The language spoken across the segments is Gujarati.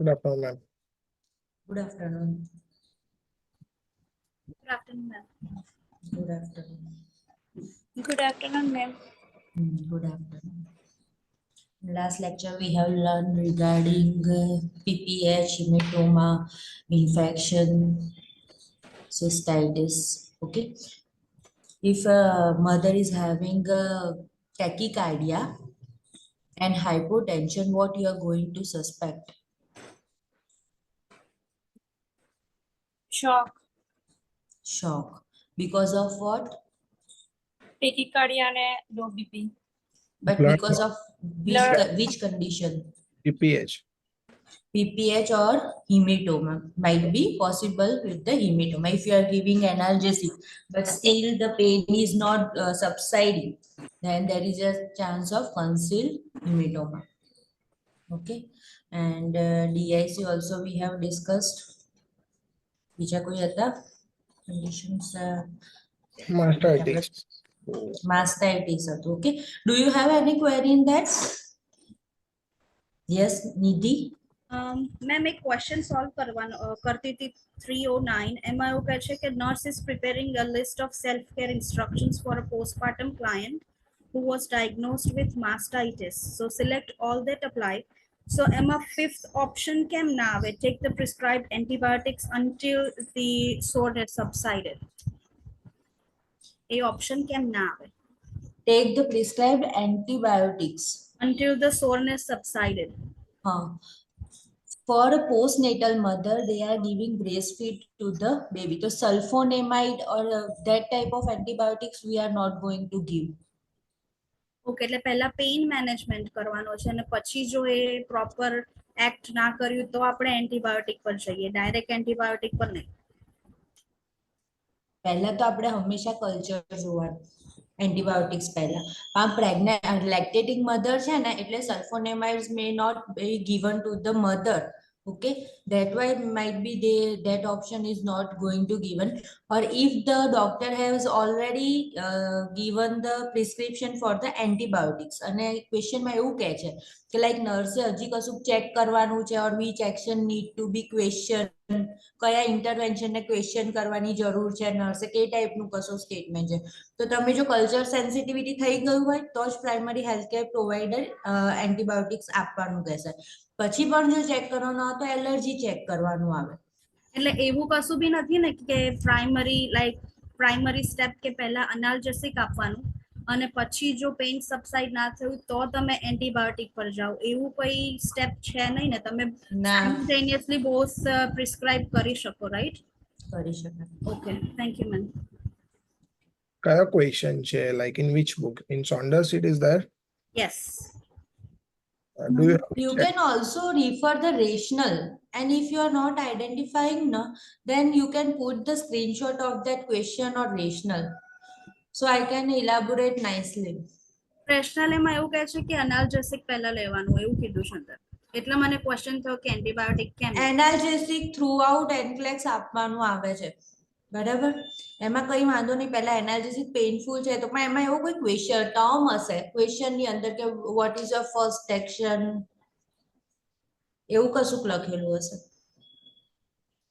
Good afternoon, ma'am. Good afternoon. Good afternoon, ma'am. Good afternoon. Good afternoon, ma'am. Good afternoon. Last lecture we have learned regarding PPH, hematoma, infection, cystitis. Okay. If a mother is having a tachycardia and hypotension, what you are going to suspect? Shock, Shock. Because of what? tachycardia and low BP. But Blood because of Blood. which condition? PPH. PPH or hematoma might be possible with the hematoma if you are giving analgesic, but still the pain is not subsiding, then there is a chance of concealed hematoma. Okay, and DIC also we have discussed. બીજા કોઈ હતા conditions? Mastitis. Mastitis હતું. Okay, do you have any query in that? Yes, Nidhi. Ma'am એક ક્વેશ્ચન સોલ્વ કરતી હતી 309 એમાં એવું કહે છે કે nurse is preparing a list of self care instructions for a postpartum client who was diagnosed with mastitis. So select all that apply. So એમાં fifth option કેમ ના આવે? Take the prescribed antibiotics until the soreness subsided. A option કેમ ના આવે? Take the prescribed antibiotics. Until the soreness subsided. For a postnatal mother, they are giving breastfeed to the baby. So sulfonamide or that type of antibiotics we are not going to give. Okay, એટલે પહેલા પેઇન મેનેજમેન્ટ કરવાનો છે અને પછી જો એ પ્રોપર એક્ટ ના કર્યું તો આપણે એન્ટીબાયોટિક પર જઈએ, ડાયરેક્ટ એન્ટીબાયોટિક પર નહીં. પહેલા તો આપણે હંમેશા કલ્ચર જોવાનું એન્ટીબાયોટિક્સ પહેલા. આ પ્રેગ્નેન્ટ લેક્ટેટિંગ મધર છે ને એટલે sulphonamides may not be given to the mother. Okay, that why might be that option is not going to given, or if the doctor has already given the prescription for the antibiotics અને question માં એવું કહે છે કે like નર્સે હજી કશું ચેક કરવાનું છે or which action need to be question, કયા ઇન્ટરવેન્શન ને ક્વેશ્ચન કરવાની જરૂર છે નર્સે, કે ટાઈપનું કશું સ્ટેટમેન્ટ છે. તો તમે જો કલ્ચર સેન્સિટિવિટી થઈ ગયું હોય તો જ primary health care provider antibiotics આપવાનું કહેશે. પછી પણ જો ચેક કરવાનો હોય તો એલર્જી ચેક કરવાનું આવે. એટલે એવું કશું બી નથી ને કે પ્રાઇમરી સ્ટેપ કે પહેલા અનાલ્જેસિક આપવાનું અને પછી જો પેઇન સબસાઇડ ના થયું તો તમે એન્ટીબાયોટિક પર જાઓ, એવું કોઈ સ્ટેપ છે નહીં ને? તમે ના સાઇમલ્ટેનિયસલી બોથ પ્રિસ્ક્રાઇબ કરી શકો, રાઈટ? કરી શકાય. Okay, thank you ma'am. Kaya question che, like in which book? In Saunders it is there. Yes. Do you You check? can also refer the rational, and if you are not identifying, no, then you can put the screenshot of that question or rational. So I can elaborate nicely. Rational એમાં એવું કહે છે કે અનાલ્જેસિક પહેલા લેવાનું, એવું કીધું છે અંદર. એટલે મને ક્વેશ્ચન થયો કે એન્ટીબાયોટિક કેમ? એનાલ્જેસિક થ્રુઆઉટ એન્ક્લેક્સ આપવાનું આવે છે, બરાબર? એમાં કઈ વાંધો નહીં, પહેલા એનાલ્જેસિક પેઇનફુલ છે તો પણ એમાં એવું કોઈ ક્વેશ્ચન ટર્મ હશે ક્વેશ્ચન ની અંદર કે what is your first action, એવું કશુંક લખેલું હશે.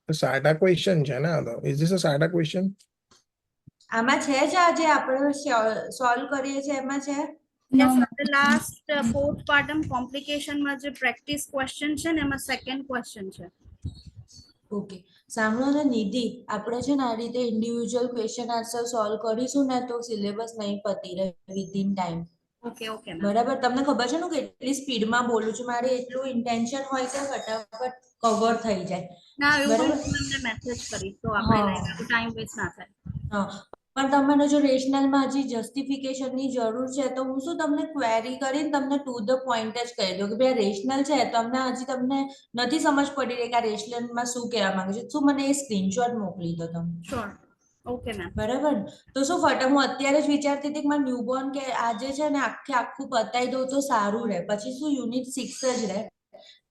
The SATA question che na. Is this a SATA question? આમાં છે જ આજે આપણે સોલ્વ કરીએ છીએ એમાં છે. Yes, the last postpartum complication માં જે પ્રેક્ટિસ ક્વેશ્ચન છે ને એમાં સેકન્ડ ક્વેશ્ચન છે. ઓકે, સાંભળો ને નિધિ, આપણે છે ને આ રીતે ઇન્ડિવિજ્યુઅલ ક્વેશ્ચન આન્સર સોલ્વ કરીશું ને તો સિલેબસ નહીં પતી રહે within time. Okay okay ma'am. બરાબર? તમને ખબર છે ને કેટલી સ્પીડમાં બોલું છું, મારે એટલું ઇન્ટેન્શન હોય કે ફટાફટ કવર થઈ જાય. ના એવું બરાબર? હું તમને મેસેજ કરીશ તો આપણે હા. લાઈક ટાઈમ વેસ્ટ ના થાય. હા, પણ તમને જો રેશનલમાં હજી જસ્ટિફિકેશનની જરૂર છે તો હું શું તમને ક્વેરી કરીને તમને ટુ ધ પોઈન્ટ જ કહી દઉં કે ભાઈ રેશનલ છે, તમને હજી તમને નથી સમજ પડી રહી કે આ રેશનલમાં શું કહેવા માંગે છે, શું મને એ સ્ક્રીનશોટ મોકલી દો તમે. શ્યોર. Okay ma'am. બરાબર? તો શું ફટાફટ હું અત્યારે જ વિચારતી હતી કે મારું ન્યૂબોર્ન કે આજે છે ને આખું પતાવી દઉં તો સારું રહે, પછી શું યુનિટ 6 જ રહે,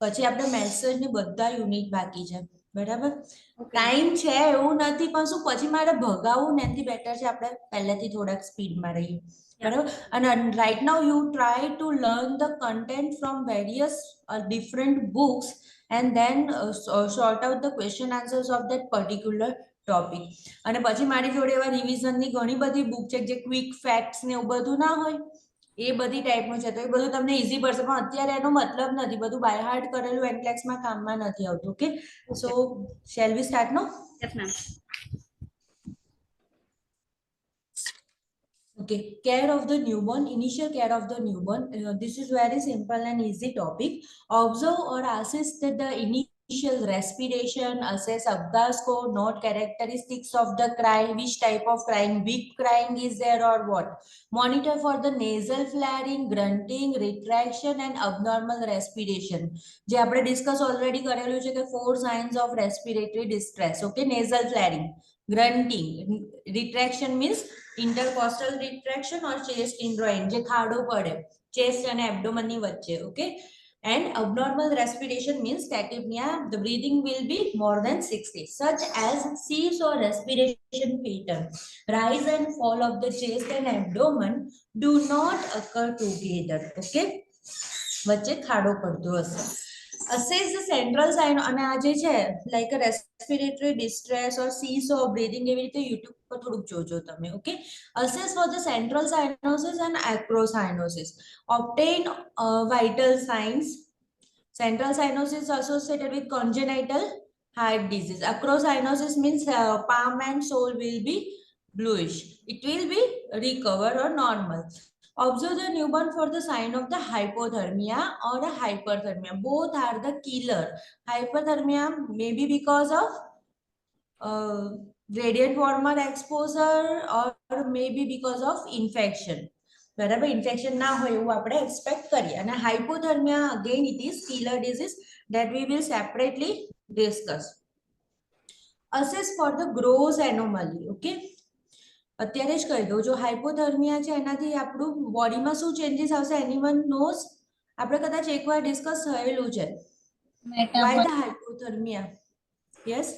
પછી આપણે મેસેજ ને બધા યુનિટ બાકી છે. બરાબર? ટાઈમ છે એવું નથી, પણ શું પછી મારે ભગાવું ને એનાથી બેટર છે આપણે પહેલેથી થોડાક સ્પીડમાં રહીએ. બરાબર? અને right now you try to learn the content from various different books and then sort out the question answers of that particular topic. અને પછી મારી જોડે એવા રિવિઝનની ઘણી બધી બુક છે જે ક્વિક ફેક્ટ્સ ને એવું બધું ના હોય એ બધી ટાઈપનું છે, તો એ બધું તમને ઈઝી પડશે, પણ અત્યારે એનો મતલબ નથી, બધું બાય હાર્ટ કરેલું એનક્લેક્સમાં કામમાં નથી આવતું. Okay, so shall we start no? Yes, ma'am. Okay, care of the newborn, initial care of the newborn. This is very simple and easy topic. Observe or assess the initial respiration, assess Abda score, note characteristics of the cry, which type of crying, weak crying is there or what. Monitor for the nasal flaring, grunting, retraction and abnormal respiration. જે આપણે ડિસ્કસ ઓલરેડી કરેલું છે કે 4 signs of respiratory distress. Okay, nasal flaring, grunting, retraction means intercostal retraction or chest indrawing, જે ખાડો પડે chest અને abdomen ની વચ્ચે. Okay, and abnormal respiration means tachypnea, the breathing will be more than 60, such as cease or respiration pattern, rise and fall of the chest and abdomen do not occur together. Okay, વચ્ચે ખાડો પડતો હશે. Assess the central sign, અને આ જે છે like a respiratory distress or cease of breathing એવી રીતે YouTube પર થોડુંક જોજો તમે. Okay, assess for the central cyanosis and acrocyanosis. Obtain vital signs. Central cyanosis associated with congenital heart disease. Acrocyanosis means palm and sole will be bluish. It will be recover or normal. Observe the newborn for the sign of the hypothermia or a hyperthermia. Both are the killer. Hypothermia may be because of radiant warmer exposure or maybe because of infection. બરાબર, ઇન્ફેક્શન ના હોય એવું આપણે એક્સપેક્ટ કરીએ. અને hypothermia again it is killer disease that we will separately discuss. Assess for the gross anomaly. Okay, અત્યારે જ કહી દઉં, જો હાઇપોથર્મિયા છે એનાથી આપણું બોડીમાં શું ચેન્જીસ આવશે, એનીવન નોઝ? આપણે કદાચ એકવાર ડિસ્કસ થયેલું છે. Why the hypothermia? Yes,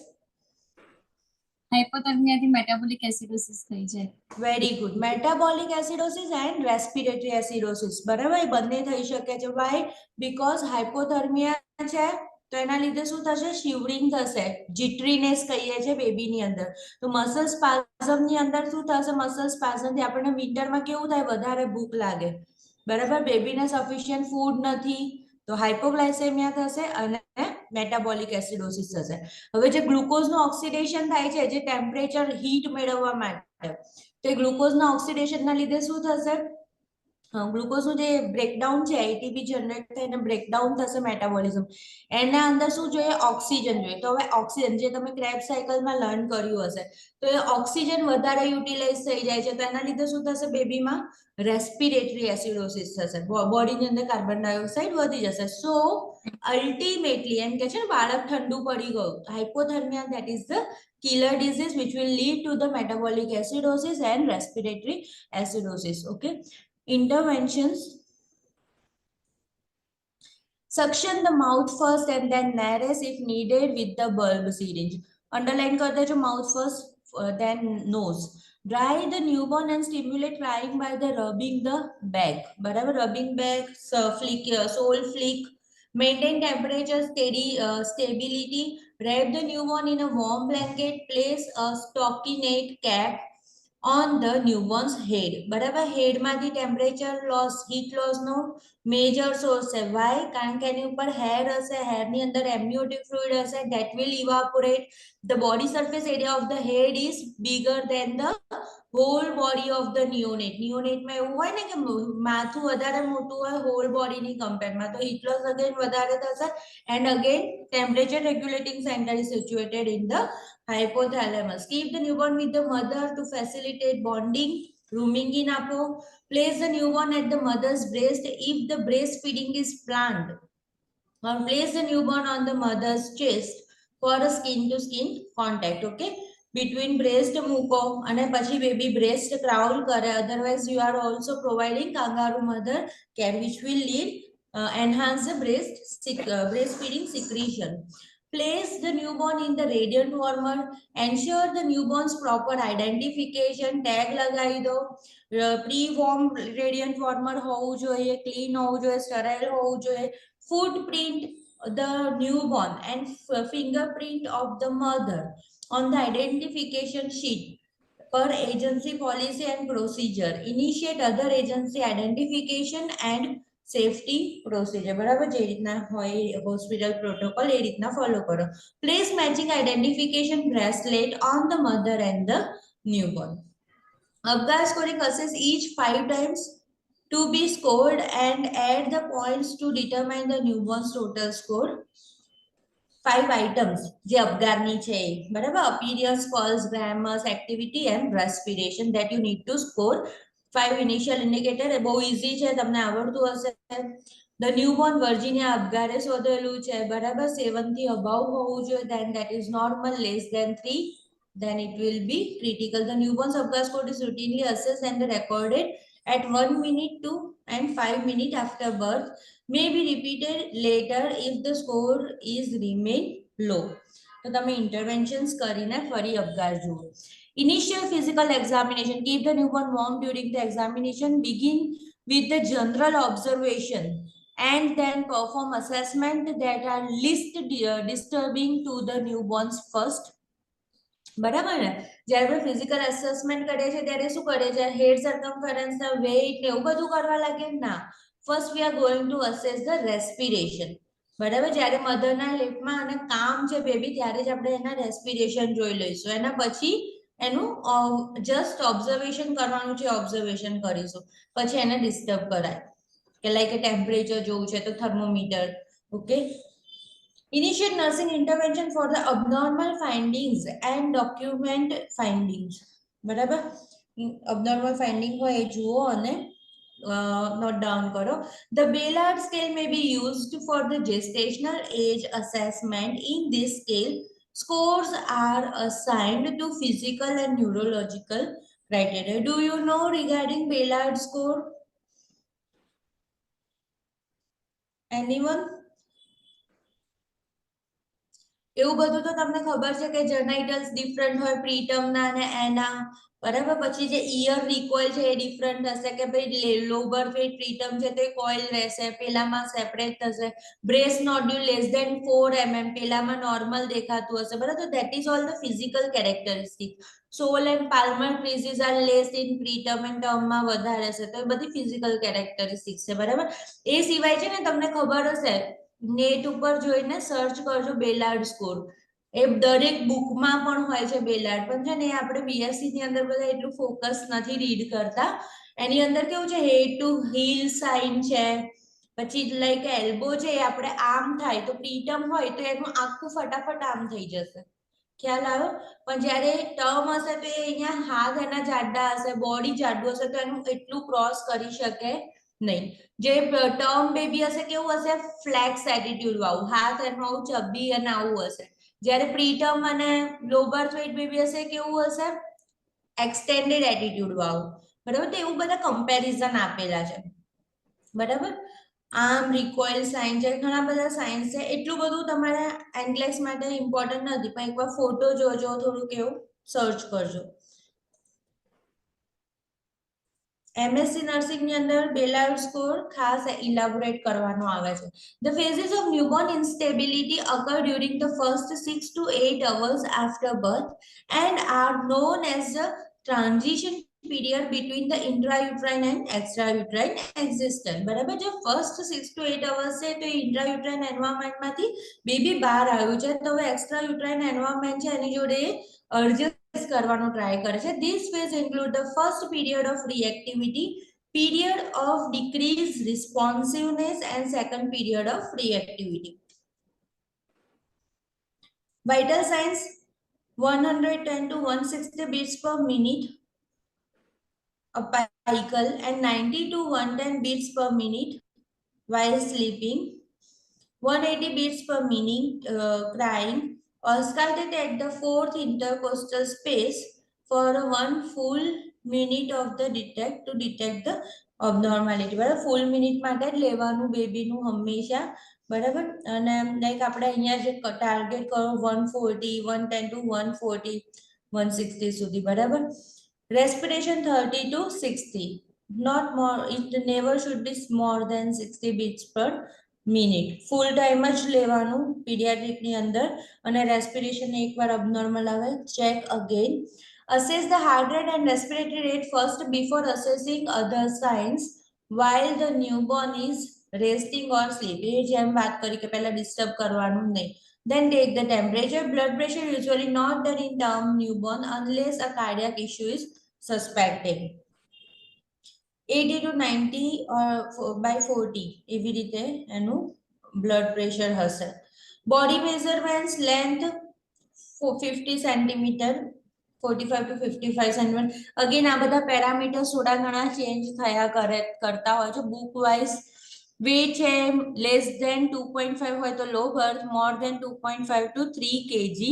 હાઇપોથર્મિયાથી મેટાબોલિક એસિડોસિસ થઈ જાય. Very good. Metabolic acidosis and respiratory acidosis, બરાબર, એ બંને થઈ શકે છે. વાય? બીકોઝ હાઇપોથર્મિયા છે તો એના લીધે શું થશે, શિવરિંગ થશે, જીટ્રીનેસ કહીએ છીએ બેબીની અંદર. તો મસલ સ્પાઝમ ની અંદર શું થશે, મસલ સ્પાઝમ થી આપણને વિન્ટરમાં કેવું થાય, વધારે ભૂખ લાગે, બરાબર, બેબીને સફિશિયન્ટ ફૂડ નથી તો હાઇપોગ્લાયસેમિયા થશે અને મેટાબોલિક એસિડોસિસ થશે. હવે જે ગ્લુકોઝનું ઓક્સિડેશન થાય છે, જે ટેમ્પરેચર હીટ મેળવવા માટે, તો ગ્લુકોઝના ઓક્સિડેશનના લીધે શું થશે, ગ્લુકોઝનું જે બ્રેકડાઉન છે, એટીપી જનરેટ થઈને બ્રેકડાઉન થશે મેટાબોલિઝમ, એના અંદર શું જોઈએ, ઓક્સિજન જોઈએ. તો હવે ઓક્સિજન જે તમે ક્રેબ સાયકલમાં લર્ન કર્યું હશે, તો એ ઓક્સિજન વધારે યુટિલાઇઝ થઈ જાય છે, તો એના લીધે શું થશે, બેબીમાં રેસ્પિરેટરી એસિડોસિસ થશે, બોડીની અંદર કાર્બન ડાયોક્સાઇડ વધી જશે. સો અલ્ટિમેટલી એમ કે છે ને, બાળક ઠંડુ પડી ગયું, હાઇપોથર્મિયા that is the killer disease which will lead to the metabolic acidosis and respiratory acidosis. Okay, interventions: suction the mouth first and then narrate if needed with the bulb syringe. Underline kar dejo, mouth first then nose. Dry the newborn and stimulate crying by the rubbing the back, barabar, rubbing back, flick, sole flick. Maintain temperature stability. Wrap the newborn in a warm blanket. Place a stockinette cap on the newborn's head. બરાબર, હેડ માંથી ટેમ્પરેચર લોસ, હીટ લોસ નો મેજર સોર્સ છે. વાય? કારણ કે એની ઉપર હેર હશે, હેર ની અંદર એમનિયોટિક ફ્લુઇડ હશે, that will evaporate. The body surface area of the head is bigger than the whole body of the neonate. neonate માં એવું હોય ને કે માથું વધારે મોટું હોય હોલ બોડી ની કમ્પેરમાં, તો હીટ લોસ અગેન વધારે થશે. And again temperature regulating center is situated in the hypothalamus. Keep the newborn with the mother to facilitate bonding. Rooming in apo. Place the newborn at the mother's breast if the breastfeeding is planned, or place the newborn on the mother's chest for a skin to skin contact. Okay, between breast મૂકો અને પછી baby breast crawl કરે. Otherwise you are also providing kangaroo mother care which will lead enhance the breastfeeding secretion. Place the newborn in the radiant warmer. Ensure the newborn's proper identification. Tag લગાવી દો. Pre-warm radiant warmer હોવું જોઈએ, clean હોવું જોઈએ, sterile હોવું જોઈએ. Footprint the newborn and fingerprint of the mother on the identification sheet per agency policy and procedure. Initiate other agency identification and safety procedure. બરાબર જે રીતના હોય હોસ્પિટલ પ્રોટોકોલ એ રીતના ફોલો કરો. Place matching identification bracelet on the mother and the newborn. Apgar scoring assess each 5 times to be scored and add the points to determine the newborn's total score. 5 items જે અપગારની છે બરાબર appearance, pulse, grammars, activity and respiration that you need to score. 5 initial indicator એ બહુ easy છે તમને આવડતું હશે. The newborn Virginia અપગારે શોધેલું છે બરાબર 7 થી above હોવું જોઈએ, then that is normal, less than 3 then it will be critical. The newborn's Apgar score is routinely assessed and recorded at 1 minute to and 5 minutes after birth, may be repeated later if the score is remain low. તો તમે interventions કરીને ફરી અપગાર જુઓ. Initial physical examination. Keep the newborn warm during the examination. Begin with the general observation and then perform assessment that are least disturbing to the newborns first. બરાબર ને જ્યારે આપણે ફિઝિકલ એસેસમેન્ટ કરીએ છીએ ત્યારે શું કરે છે હેડ સર્કમ્ફરન્સ ના વેઇટ ને એવું બધું કરવા લાગે ના first we are going two assess the respiration બરાબર જ્યારે મધરના લેફ્ટમાં અને કામ છે બેબી ત્યારે જ આપણે એના રેસ્પિરેશન જોઈ લઈશું એના પછી એનું જસ્ટ ઓબ્ઝર્વેશન કરવાનું છે ઓબ્ઝર્વેશન કરીશું પછી એને ડિસ્ટર્બ કરાય કે લાઈક ટેમ્પરેચર જોવું છે તો thermometer okay. Initiate nursing intervention for the abnormal findings and document findings. બરાબર abnormal finding હોય એ જુઓ અને note down કરો. The Baylard scale may be used for the gestational age assessment. In this scale, scores are assigned to physical and neurological criteria. Do you know regarding Baylard score? Anyone? એવું બધું તો તમને ખબર છે કે જર્નાઇટલ્સ ડિફરન્ટ હોય પ્રીટર્મ ના અને એના બરાબર પછી જે ઇયર રિકોઇલ છે એ ડિફરન્ટ હશે કે ભાઈ લો બર્થ વેઇટ પ્રીટર્મ છે તો એ કોઇલ રહેશે પેલામાં સેપરેટ થશે breast nodule less than 4 mm પેલામાં નોર્મલ દેખાતું હશે બરાબર તો that is all the physical characteristic sole and palmar creases are less in preterm and ટર્મમાં વધારે છે તો એ બધી ફિઝિકલ કેરેક્ટરિસ્ટિક્સ છે બરાબર એ સિવાય છે ને તમને ખબર હશે નેટ ઉપર જોઈને સર્ચ કરજો બેલાર્ડ સ્કોર એ દરેક બુકમાં પણ હોય છે બેલાર્ડ પણ છે ને એ આપણે બીએસસી ની અંદર બધા એટલું ફોકસ નથી રીડ કરતા એની અંદર કેવું છે હેડ ટુ હીલ સાઇન છે પછી લાઈક એલ્બો છે એ આપણે આમ થાય તો પ્રીટર્મ હોય તો એનું આખું ફટાફટ આમ થઈ જશે ખ્યાલ આવ્યો પણ જ્યારે ટર્મ હશે તો એ અહીંયા હાથ એના જાડા હશે બોડી જાડું હશે તો એનું એટલું ક્રોસ કરી શકે નહીં જે ટર્મ બેબી હશે કેવું હશે ફ્લેક્સ એટીટ્યુડ વાળું હાથ એનું આવું ચબ્બી અને આવું હશે જ્યારે પ્રીટર્મ અને લો બર્થ વેઇટ બેબી હશે કેવું હશે એક્સટેન્ડેડ એટીટ્યુડ વાળું બરાબર તો એવું બધા કમ્પેરિઝન આપેલા છે બરાબર આમ રિકોઇલ સાઇન છે ઘણા બધા સાઇન્સ છે એટલું બધું તમારે એન્ગ્લેક્સ માટે ઇમ્પોર્ટન્ટ નથી પણ એકવાર ફોટો જોજો થોડું કેવું સર્ચ કરજો એમએસસી નર્સિંગ ની અંદર બેલાર્ડ સ્કોર ખાસ ઇલાબોરેટ કરવાનો આવે છે The phases of newborn instability occur during the first 6 to 8 hours after birth and are known as the transition period between the intrauterine and extrauterine existence બરાબર જે ફર્સ્ટ 6 to 8 hours છે તો ઇન્ટ્રાયુટ્રાઇન એન્વાયરમેન્ટ માંથી બેબી બહાર આવ્યું છે તો હવે એક્સ્ટ્રાયુટ્રાઇન એન્વાયરમેન્ટ છે એની જોડે અર્જન્ટ કરવાનો ટ્રાય કરે છે This phase include the first period of reactivity, period of decreased responsiveness and second period of reactivity. Vital signs 110 to 160 beats per minute apical and 90 to 110 beats per minute while sleeping, 180 beats per minute crying, ausculted at the fourth intercostal space for 1 full minute of the detect the abnormality બરાબર ફૂલ મિનિટ માટે જ લેવાનું બેબીનું હંમેશા બરાબર અને લાઈક આપણે અહીંયા જે ટાર્ગેટ કરો 140 110 to 140 160 સુધી બરાબર respiration 30 to 60 not more it never should be more than 60 beats per minute full time જ લેવાનું પીડિયાટ્રિકની અંદર અને રેસ્પિરેશન એકવાર અબનોર્મલ આવે check again assess the heart rate and respiratory rate first before assessing other signs while the newborn is resting or sleeping જેમ વાત કરી કે પહેલા ડિસ્ટર્બ કરવાનું નહીં then take the temperature blood pressure usually not done in term newborn unless a cardiac issue is suspected 80 to 90 by 40 એવી રીતે એનું બ્લડ પ્રેશર હશે body measurements length 50 centimetre 45 to 55 centimetre again આ બધા પેરામીટર્સ થોડા ઘણા ચેન્જ થયા કરતા હોય છે બુક વાઇઝ weight છે less than 2.5 હોય તો low birth more than 2.5 to 3 kg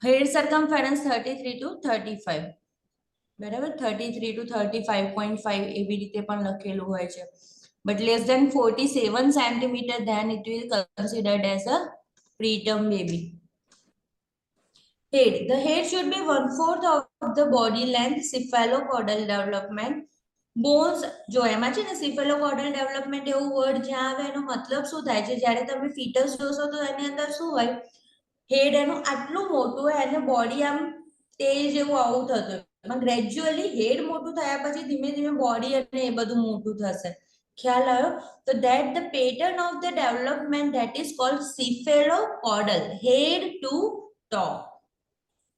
head circumference 33 to 35 બરાબર 33 to 35.5 એવી રીતે પણ લખેલું હોય છે but less than 47 centimeter then it will considered as a preterm baby head the head should be 1/4 of the body length cephalocaudal development bones જો એમાં છે ને cephalocaudal development એવું વર્ડ જ્યાં આવે એનો મતલબ શું થાય છે જ્યારે તમે ફીટસ જોશો તો એની અંદર શું હોય હેડ એનું આટલું મોટું હોય અને બોડી આમ તેલ જેવું આવું થતું હોય ગ્રેજ્યુઅલી હેડ મોટું થયા પછી ધીમે ધીમે બોડી અને એ બધું મોટું થશે ખ્યાલ આવ્યો તો that the pattern of the development that is called cephalocaudal head to top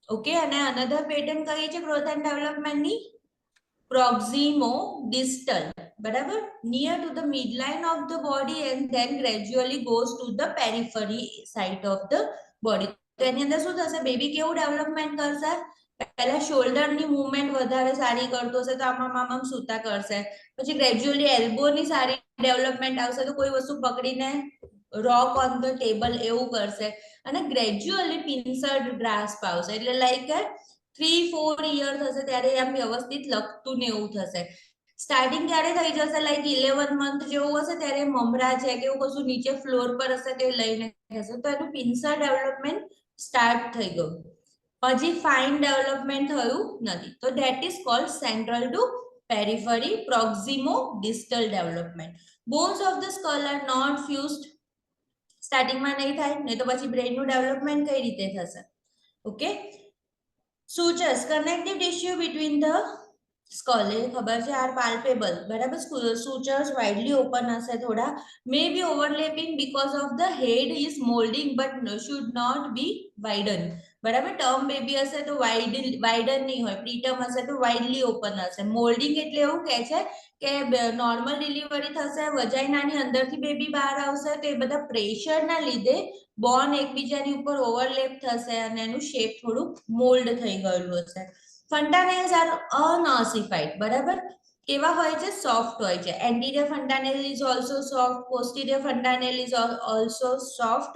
okay અને another pattern કઈ છે growth and development ની proximo-distal બરાબર near to the midline of the body and then gradually goes to the periphery side of the body તો એની અંદર શું થશે બેબી કેવું ડેવલપમેન્ટ કરશે પહેલા શોલ્ડર ની મૂવમેન્ટ વધારે સારી કરતો હશે તો આમાં સૂતા કરશે પછી ગ્રેજ્યુઅલી એલ્બો ની સારી ડેવલપમેન્ટ આવશે તો કોઈ વસ્તુ પકડીને રોક ઓન ધ ટેબલ એવું કરશે અને ગ્રેજ્યુઅલી પિન્સર્ડ ગ્રાસ્પ આવશે એટલે લાઈક 3-4 યર થશે ત્યારે આમ વ્યવસ્થિત લખતું ને એવું થશે સ્ટાર્ટિંગ ક્યારે થઈ જશે લાઈક 11 મંથ જેવું હશે ત્યારે મમરા છે કે એવું કશું નીચે ફ્લોર પર હશે તે લઈને થશે તો એનું પિન્સર ડેવલપમેન્ટ સ્ટાર્ટ થઈ ગયું હજી ફાઇન ડેવલપમેન્ટ થયું નથી તો that is called central to periphery proximo distal development bones of the skull are not fused સ્ટાર્ટિંગમાં નહીં થાય નહીં તો પછી બ્રેઇનનું ડેવલપમેન્ટ કઈ રીતે થશે okay sutures connective tissue between the skull એ ખબર છે આર palpable બરાબર sutures widely open હશે થોડા may be overlapping because of the head is molding but should not be widened બરાબર ટર્મ બેબી હશે તો વાઇડન નહીં હોય પ્રીટર્મ હશે તો વાઇડલી ઓપન હશે મોલ્ડિંગ એટલે એવું કહે છે કે નોર્મલ ડિલિવરી થશે વજાઇનાની અંદરથી બેબી બહાર આવશે તો એ બધા પ્રેશરના લીધે બોન એકબીજાની ઉપર ઓવરલેપ થશે અને એનું શેપ થોડું મોલ્ડ થઈ ગયેલું હશે ફંટાનેલ્સ આર અનઓસિફાઈડ બરાબર કેવા હોય છે સોફ્ટ હોય છે anterior fontanelle is also soft posterior fontanelle is also soft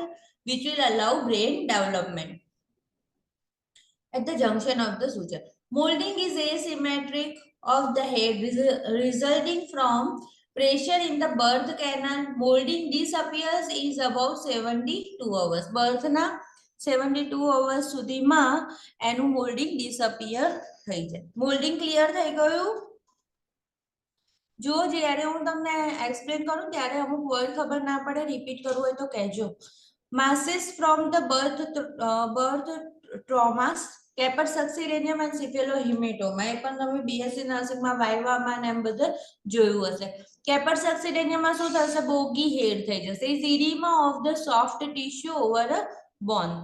which will allow brain development at the junction of the suture molding is asymmetric of the head resulting from pressure in the birth canal molding disappears is about 72 hours birth na 72 hours સુધીમાં એનું મોલ્ડિંગ ડિસઅપિયર થઈ જાય મોલ્ડિંગ ક્લિયર થઈ ગયું જો જ્યારે હું તમને એક્સપ્લેન કરું ત્યારે અમુક વર્ડ ખબર ના પડે રિપીટ કરવું હોય તો કહેજો masses from the birth traumas Keppers succedaneum and cephalohematoma એ પણ તમે બીએસસી નર્સિંગમાં વાઇવામાં ને એમ બધે જોયું હશે Keppers succedaneum શું થશે બોગી હેડ થઈ જશે is edema of the soft tissue over a bone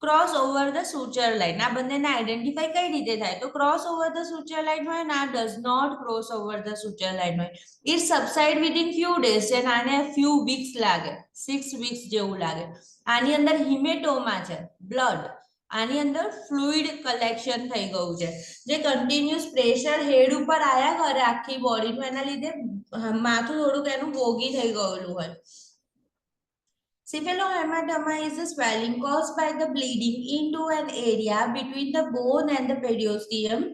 cross over the suture line આ બંનેને આઈડેન્ટિફાઈ કઈ રીતે થાય તો cross over the suture line હોય ને આ does not cross over the suture line હોય it subside within few days છે ને આને few weeks લાગે 6 weeks જેવું લાગે આની અંદર હિમેટોમા છે બ્લડ આની અંદર ફ્લુઇડ કલેક્શન થઈ ગયું છે જે કન્ટિન્યુઅસ પ્રેશર હેડ ઉપર આયા કરે આખી બોડીનું એના લીધે માથું થોડુંક એનું બોગી થઈ ગયેલું હોય Cephalohematoma is a swelling caused by the bleeding into an area between the bone and the periosteum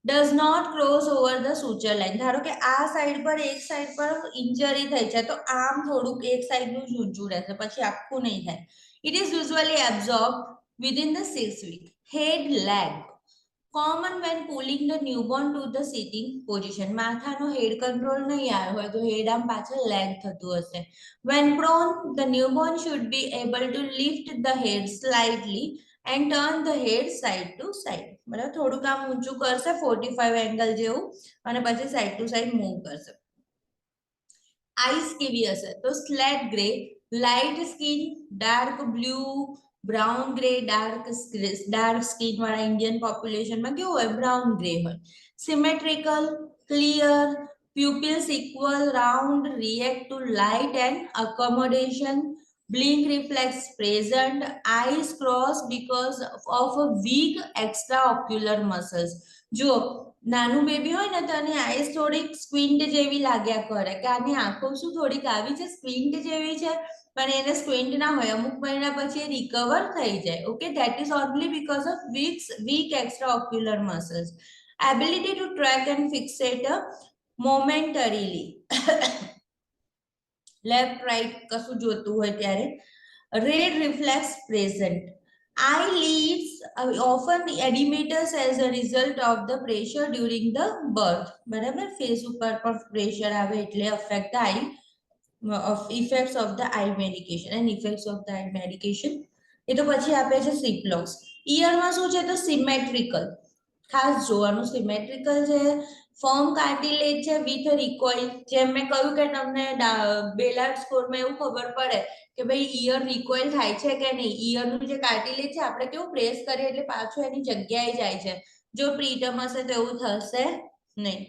does not cross over the suture line ધારો કે આ સાઈડ પર એક સાઈડ પર ઇન્જરી થઈ છે તો આમ થોડુંક એક સાઈડનું ઊંચું રહેશે પછી આખું નહીં થાય it is usually absorbed within the 6 week head lag common when pulling the newborn to the sitting position. માથાનો head control નહીં આવ્યો હોય તો head આમ પાછળ leg થતું હશે. When prone, the newborn should be able to lift the head slightly and turn the head side to side. બરાબર, થોડુંક આમ ઊંચું કરશે 45 એંગલ જેવું અને પછી side to side move કરશે. આઈસ કેવી હશે તો slate grey, light skin, dark blue, brown grey, dark skin વાળા ઇન્ડિયન પોપ્યુલેશનમાં કેવું હોય બ્રાઉન ગ્રે હોય. Symmetrical, clear, pupils equal, round, react to light and accommodation, blink reflex present, eyes cross because of a weak extraocular muscles. જો નાનું બેબી હોય ને તો આની આઈસ થોડીક સ્ક્વિન્ટ જેવી લાગ્યા કરે કે આની આંખો શું થોડીક આવી છે સ્ક્વિન્ટ જેવી છે, પણ એને સ્ક્વિન્ટ ના હોય, અમુક મહિના પછી એ રિકવર થઈ જાય. Okay, that is only because of weak extraocular muscles. Ability to track and fixate momentarily. Left right કશું જોતું હોય ત્યારે. Red reflex present. Eyelids often edematous as a result of the pressure during the birth. બરાબર, ફેસ ઉપર પણ પ્રેશર આવે એટલે affect the eye of effects of the eye medication and effects of the eye medication. એ તો પછી આપે છે સિપ્લોક્સ. ઇયરમાં શું છે તો સિમેટ્રિકલ, ખાસ જોવાનું સિમેટ્રિકલ છે, ફર્મ કાર્ટિલેજ છે વિથ રિકોઇલ. જેમ મેં કહ્યું કે તમને બેલાર્ડ સ્કોરમાં એવું ખબર પડે કે ભાઈ ઇયર રિકોઇલ થાય છે કે નહીં. ઇયરનું જે કાર્ટિલેજ છે આપણે કેવું પ્રેસ કરીએ એટલે પાછું એની જગ્યાએ જાય છે. જો પ્રીટમ હશે તો એવું થશે નહીં.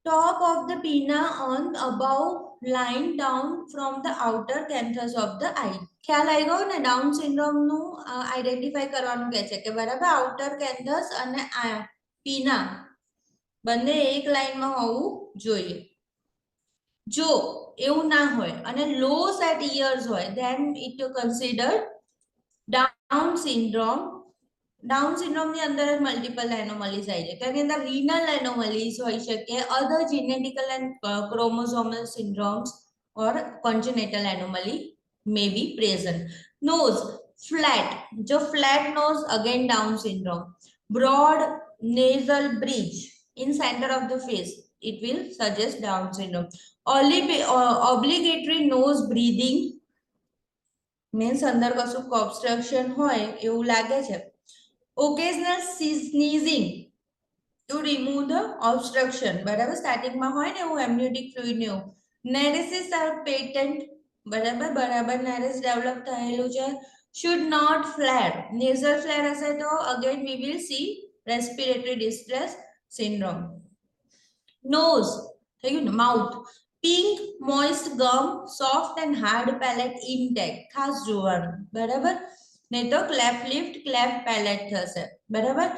Top of the pinna on above line down from the outer canthus of the eye. ખ્યાલ આવી ગયો ને, ડાઉન સિન્ડ્રોમ નું આઈડેન્ટિફાઈ કરવાનું કહે છે કે બરાબર આઉટર કેન્થસ અને પીના બંને એક લાઈનમાં હોવું જોઈએ. જો એવું ના હોય અને લો સેટ ઇયર્સ હોય then it considered down syndrome. Down syndrome ની અંદર જ મલ્ટિપલ એનોમલીઝ આવી જાય. તેની અંદર રીનલ એનોમલીઝ હોઈ શકે, other genetical and chromosomal syndromes or congenital anomaly may be present. Nose flat, જો flat nose again down syndrome. Broad nasal bridge in center of the face, it will suggest down syndrome. Obligatory nose breathing means અંદર કશું obstruction હોય એવું લાગે છે. Occasional sneezing to remove the obstruction. બરાબર, સ્ટાર્ટિંગમાં હોય ને એવું એમ્નિયોટિક ફ્લુઇડ ને એવું. Neresis are patent. બરાબર બરાબર નેરેસ ડેવલપ થયેલું છે. Should not flare. Nasal flare હશે તો again we will see respiratory distress syndrome. Nose થઈ ગયું ને. Mouth pink moist gum, soft and hard palate intact. ખાસ જોવાનું બરાબર, નહીં તો cleft lift cleft palate થશે. બરાબર.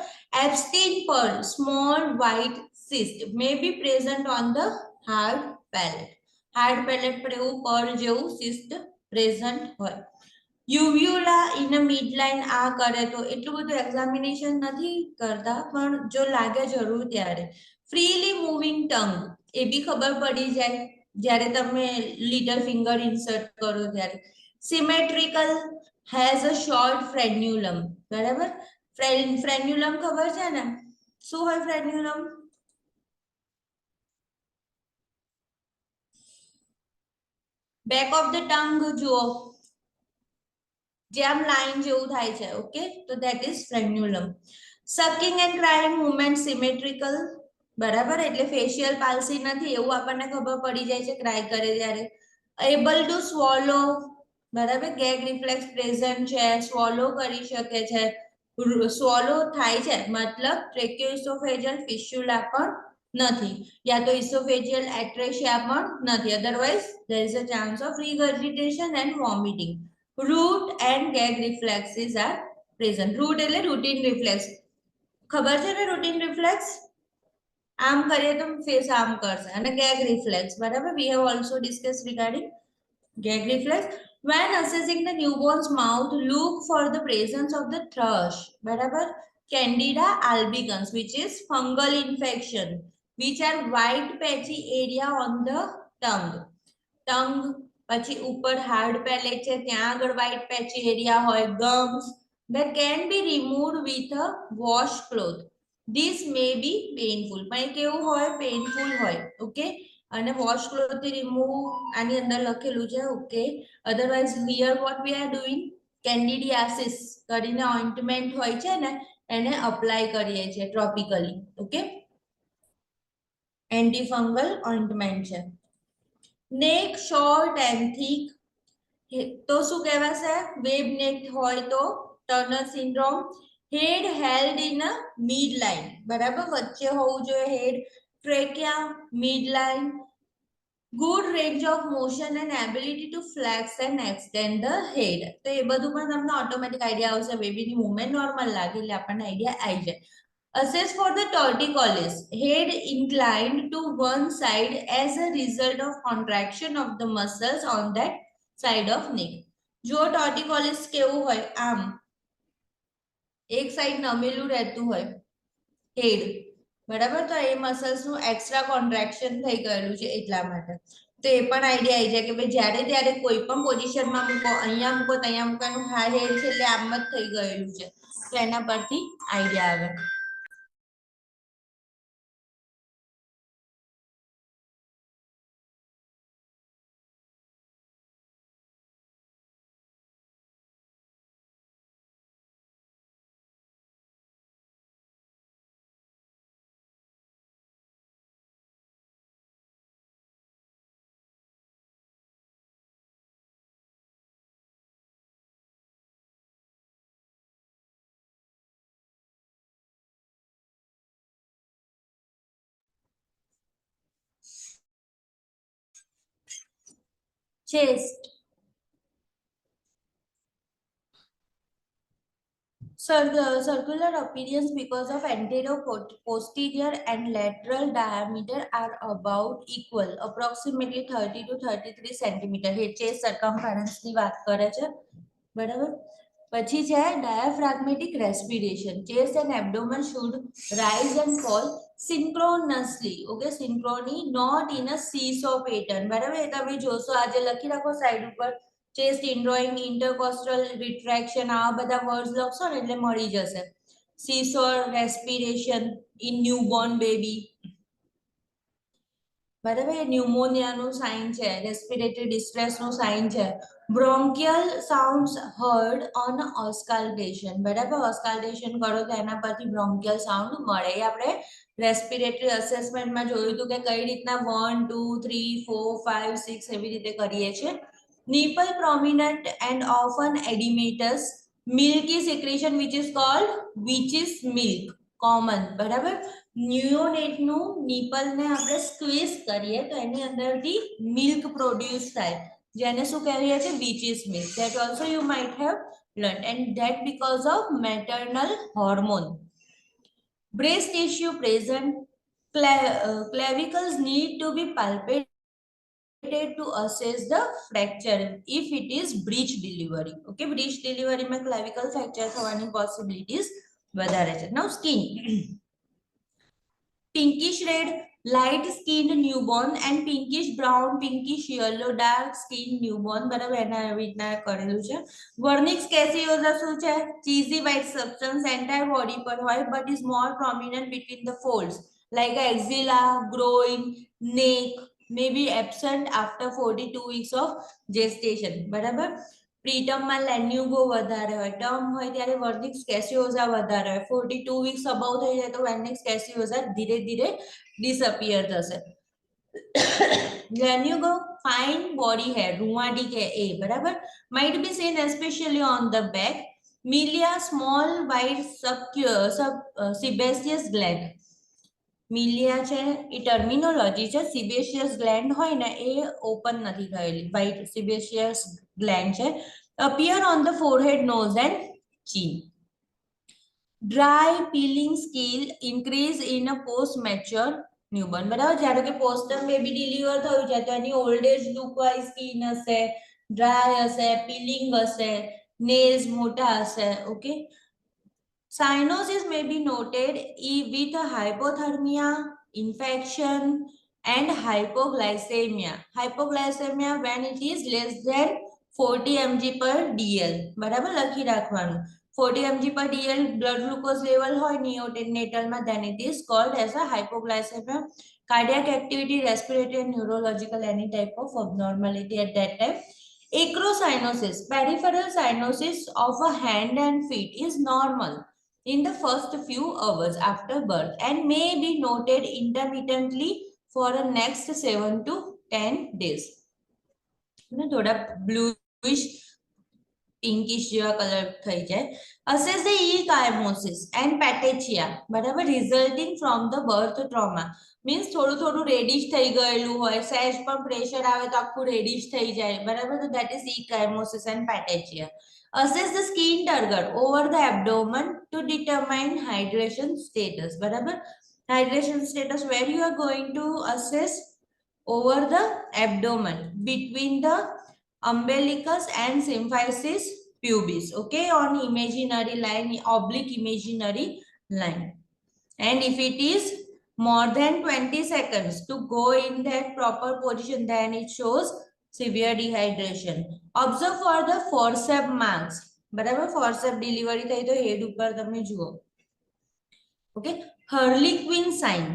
Abstain pearl, small white cyst may be present on the hard palate. hard palate પર એવું pearl જેવું cyst present હોય. Uvula in a midline આ કરે તો એટલું બધું એક્ઝામિનેશન નથી કરતા, પણ જો લાગે જરૂર ત્યારે. Freely moving tongue, એ બી ખબર પડી જાય જ્યારે તમે લિટલ ફિંગર ઇન્સર્ટ કરો ત્યારે. Symmetrical has a short frenulum. બરાબર, ફ્રેન્યુલમ ખબર છે ને શું હોય frenulum? Back of the tongue જુઓ, જેમ લાઈન જેવું થાય છે. ઓકે, તો that is frenulum. Sucking and crying movement symmetrical. બરાબર, એટલે ફેશિયલ પાલ્સી નથી એવું આપણને ખબર પડી જાય છે ક્રાય કરે ત્યારે. Able to swallow. બરાબર, ગેગ રિફ્લેક્સ પ્રેઝન્ટ છે, સ્વોલો કરી શકે છે. સ્વોલો થાય છે મતલબ ટ્રેક્યોઇસોફેજિયલ ફિસ્યુલા પણ નથી, યા તો ઇસોફેજિયલ એટ્રેશિયા પણ નથી. Otherwise there is a chance of regurgitation and vomiting. Root and gag reflexes are present. Root એટલે routine reflex. ખબર છે ને routine reflex? આમ કરીએ તો ફેસ આમ કરશે. અને gag reflex, બરાબર, we have also discussed regarding gag reflex. When assessing the newborn's mouth, look for the presence of the thrush. બરાબર, Candida albicans, which is fungal infection, which are white patchy area on the tongue. Tongue પછી ઉપર હાર્ડ પેલેટ છે ત્યાં આગળ white patchy area હોય. Gums, that can be removed with a wash cloth. This may be painful. પણ એ કેવું હોય? Painful હોય. Okay? અને wash cloth થી remove આની અંદર લખેલું છે. Okay? Otherwise here what we are doing? Candidiasis કરીને ointment હોય છે ને એને apply કરીએ છીએ tropically. Okay? Antifungal ointment છે. Neck short and thick. તો શું કહેવાશે? વેબ નેક હોય તો Turner syndrome. Head held in a mid line, બરાબર, વચ્ચે હોવું જોઈએ head. Trachea mid line. Good range of motion and ability to flex and extend the head. તો એ બધું પણ તમને ઓટોમેટિક આઈડિયા આવશે. બેબીની મુવમેન્ટ નોર્મલ લાગે એટલે આપણને આઈડિયા આવી જાય. Assess for the torticollis. Head inclined to one side as a result of contraction of the muscles on that side of neck. જો torticollis કેવું હોય? આમ એક સાઈડ નમેલું રહેતું હોય હેડ, બરાબર. તો એ મસલ્સ નું એક્સ્ટ્રા કોન્ટ્રેક્શન થઈ ગયેલું છે એટલા માટે. તો એ પણ આઈડિયા આવી જાય કે ભાઈ જ્યારે ત્યારે કોઈ પણ પોઝિશનમાં મૂકો, અહીંયા મૂકો, ત્યાં મૂકો, એનું હાઈ હેડ છે એટલે આમ જ થઈ ગયેલું છે. તો એના પરથી આઈડિયા આવે. Chest. Circular appearance because of anterior, posterior and lateral diameter are about equal, approximately 30 to 33 centimeter. A chest circumference ની વાત કરે છે, બરાબર. પછી છે diaphragmatic respiration. Chest and abdomen should rise and fall synchronously. Okay, synchrony, not in a seesaw pattern. બરાબર, એ તમે જોશો આજે લખી રાખો સાઈડ ઉપર. ચેસ્ટ ઇન્ડ્રોઈંગ, ઇન્ટરકોસ્ટલ રિટ્રેક્શન, આવા બધા વર્ડ્સ લખશો ને એટલે મળી જશે. સીસોર રેસ્પિરેશન ઇન ન્યૂબોર્ન બેબી, બરાબર, એ ન્યુમોનિયાનું સાઇન છે. રેસ્પિરેટરી ડિસ્ટ્રેસનું સાઇન છે. બ્રોન્કિયલ સાઉન્ડ્સ હર્ડ ઓન ઓસ્કાલ્ટેશન, બરાબર. ઓસ્કાલ્ટેશન કરો તો એના પરથી બ્રોન્કિયલ સાઉન્ડ મળે. એ આપણે રેસ્પિરેટરી અસેસમેન્ટમાં જોયું હતું કે કઈ રીતના 1 2 3 4 5 6 એવી રીતે કરીએ છીએ. Nipple prominent and often edematous, milky secretion which is called witch's milk, common, બરાબર. ન્યુઓનેટ નું નિપલ ને આપણે સ્ક્વીઝ કરીએ તો એની અંદરથી મિલ્ક પ્રોડ્યુસ થાય, જેને શું કહેવાય છે? witch's milk. That also you might have learned, and that because of maternal hormone. Breast tissue present, clavicles need to be palpated to assess the fracture if it is breech delivery. Okay, breech delivery માં clavicle fracture થવાની possibilities વધારે છે. Now skin. Pinkish red, light skinned newborn and pinkish brown, pinkish yellow, dark skinned newborn, બરાબર. એના રીતના કરેલું છે. વર્નિક્સ કેસિયોઝા શું છે? cheesy white substance entire body પર હોય but is more prominent between the folds like axilla, groin, neck, may be absent after 42 weeks of gestation, બરાબર. પ્રીટમમાં લેન્યુગો વધારે હોય, ટર્મ હોય ત્યારે વર્નિક્સ કેસિયોઝા વધારે હોય. 42 વીક્સ અબાઉ થઈ જાય તો વર્નિક્સ કેસિયોઝા ધીરે ધીરે ડિસઅપિયર થશે. લેન્યુગો ફાઇન બોડી હેર, રૂંવાડી કે એ, બરાબર. might be seen especially on the back. Millia small white sebaceous gland. મિલિયા છે એ ટર્મિનોલોજી છે. સિબેશિયસ ગ્લેન્ડ હોય ને એ ઓપન નથી થયેલી, વ્હાઇટ સિબેશિયસ ગ્લેન્ડ છે. appear on the forehead, nose and chin. dry peeling skin increase in a post mature newborn, બરાબર. જ્યારે કે પોસ્ટમ બેબી ડિલિવર થયું છે તો એની old age look wise skin હશે, ડ્રાય હશે, પીલિંગ હશે, નેલ્સ મોટા હશે. Okay, cyanosis may be noted with hypothermia, infection and hypoglycemia. Hypoglycemia when it is less than 40 mg per dl, બરાબર, લખી રાખવાનું. 40 mg per dl blood glucose level હોય neonatalમાં, then it is called as a hypoglycemia. Cardiac activity, respiratory and neurological, any type of abnormality at that time. Acrocyanosis, peripheral cyanosis of a hand and feet is normal in the first few hours after birth and may be noted intermittently for the next 7 to 10 days. થોડા bluish pinkish જેવા કલર થઈ જાય. Assess the ecchymosis and petechia, બરાબર, resulting from the birth trauma. Means થોડું થોડું રેડિશ થઈ ગયેલું હોય, સહેજ પણ પ્રેશર આવે તો આખું રેડિશ થઈ જાય, બરાબર, તો that is ecchymosis and petechia. Assess the skin turgor over the abdomen to determine hydration status, બરાબર. Hydration status, where you are going to assess over the abdomen between the umbilicus and symphysis pubis, okay, on imaginary line, oblique imaginary line. And if it is more than 20 seconds to go in that proper position, then it shows severe dehydration. Observe for the forceps marks, બરાબર, forceps delivery થઈ તો head ઉપર તમે જુઓ. Okay, Harlequin sign.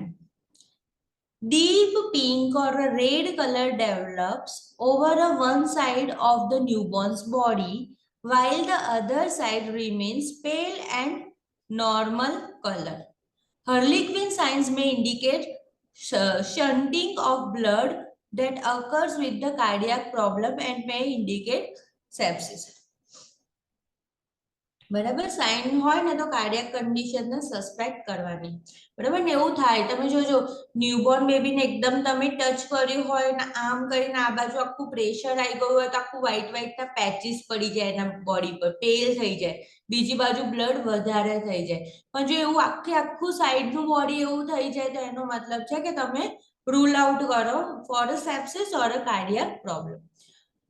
Deep pink or a red color develops over one side of the newborn's body, while the other side remains pale and normal color. Harlequin signs may indicate shunting of blood that occurs with the cardiac problem and may indicate sepsis. બરાબર, સાઇન હોય ને તો કાર્ડિયાક કન્ડિશન ને સસ્પેક્ટ કરવાની, બરાબર ને. એવું થાય, તમે જોજો ન્યૂબોર્ન બેબીને એકદમ તમે ટચ કર્યું હોય ને આમ કરીને આ બાજુ આખું પ્રેશર આવી ગયું હોય તો આખું વ્હાઈટ વ્હાઈટ ના પેચીસ પડી જાય એના બોડી પર, પેલ થઈ જાય, બીજી બાજુ બ્લડ વધારે થઈ જાય. પણ જો એવું આખું સાઈડનું બોડી એવું થઈ જાય તો એનો મતલબ છે કે તમે રૂલ આઉટ કરો for a sepsis or a cardiac problem.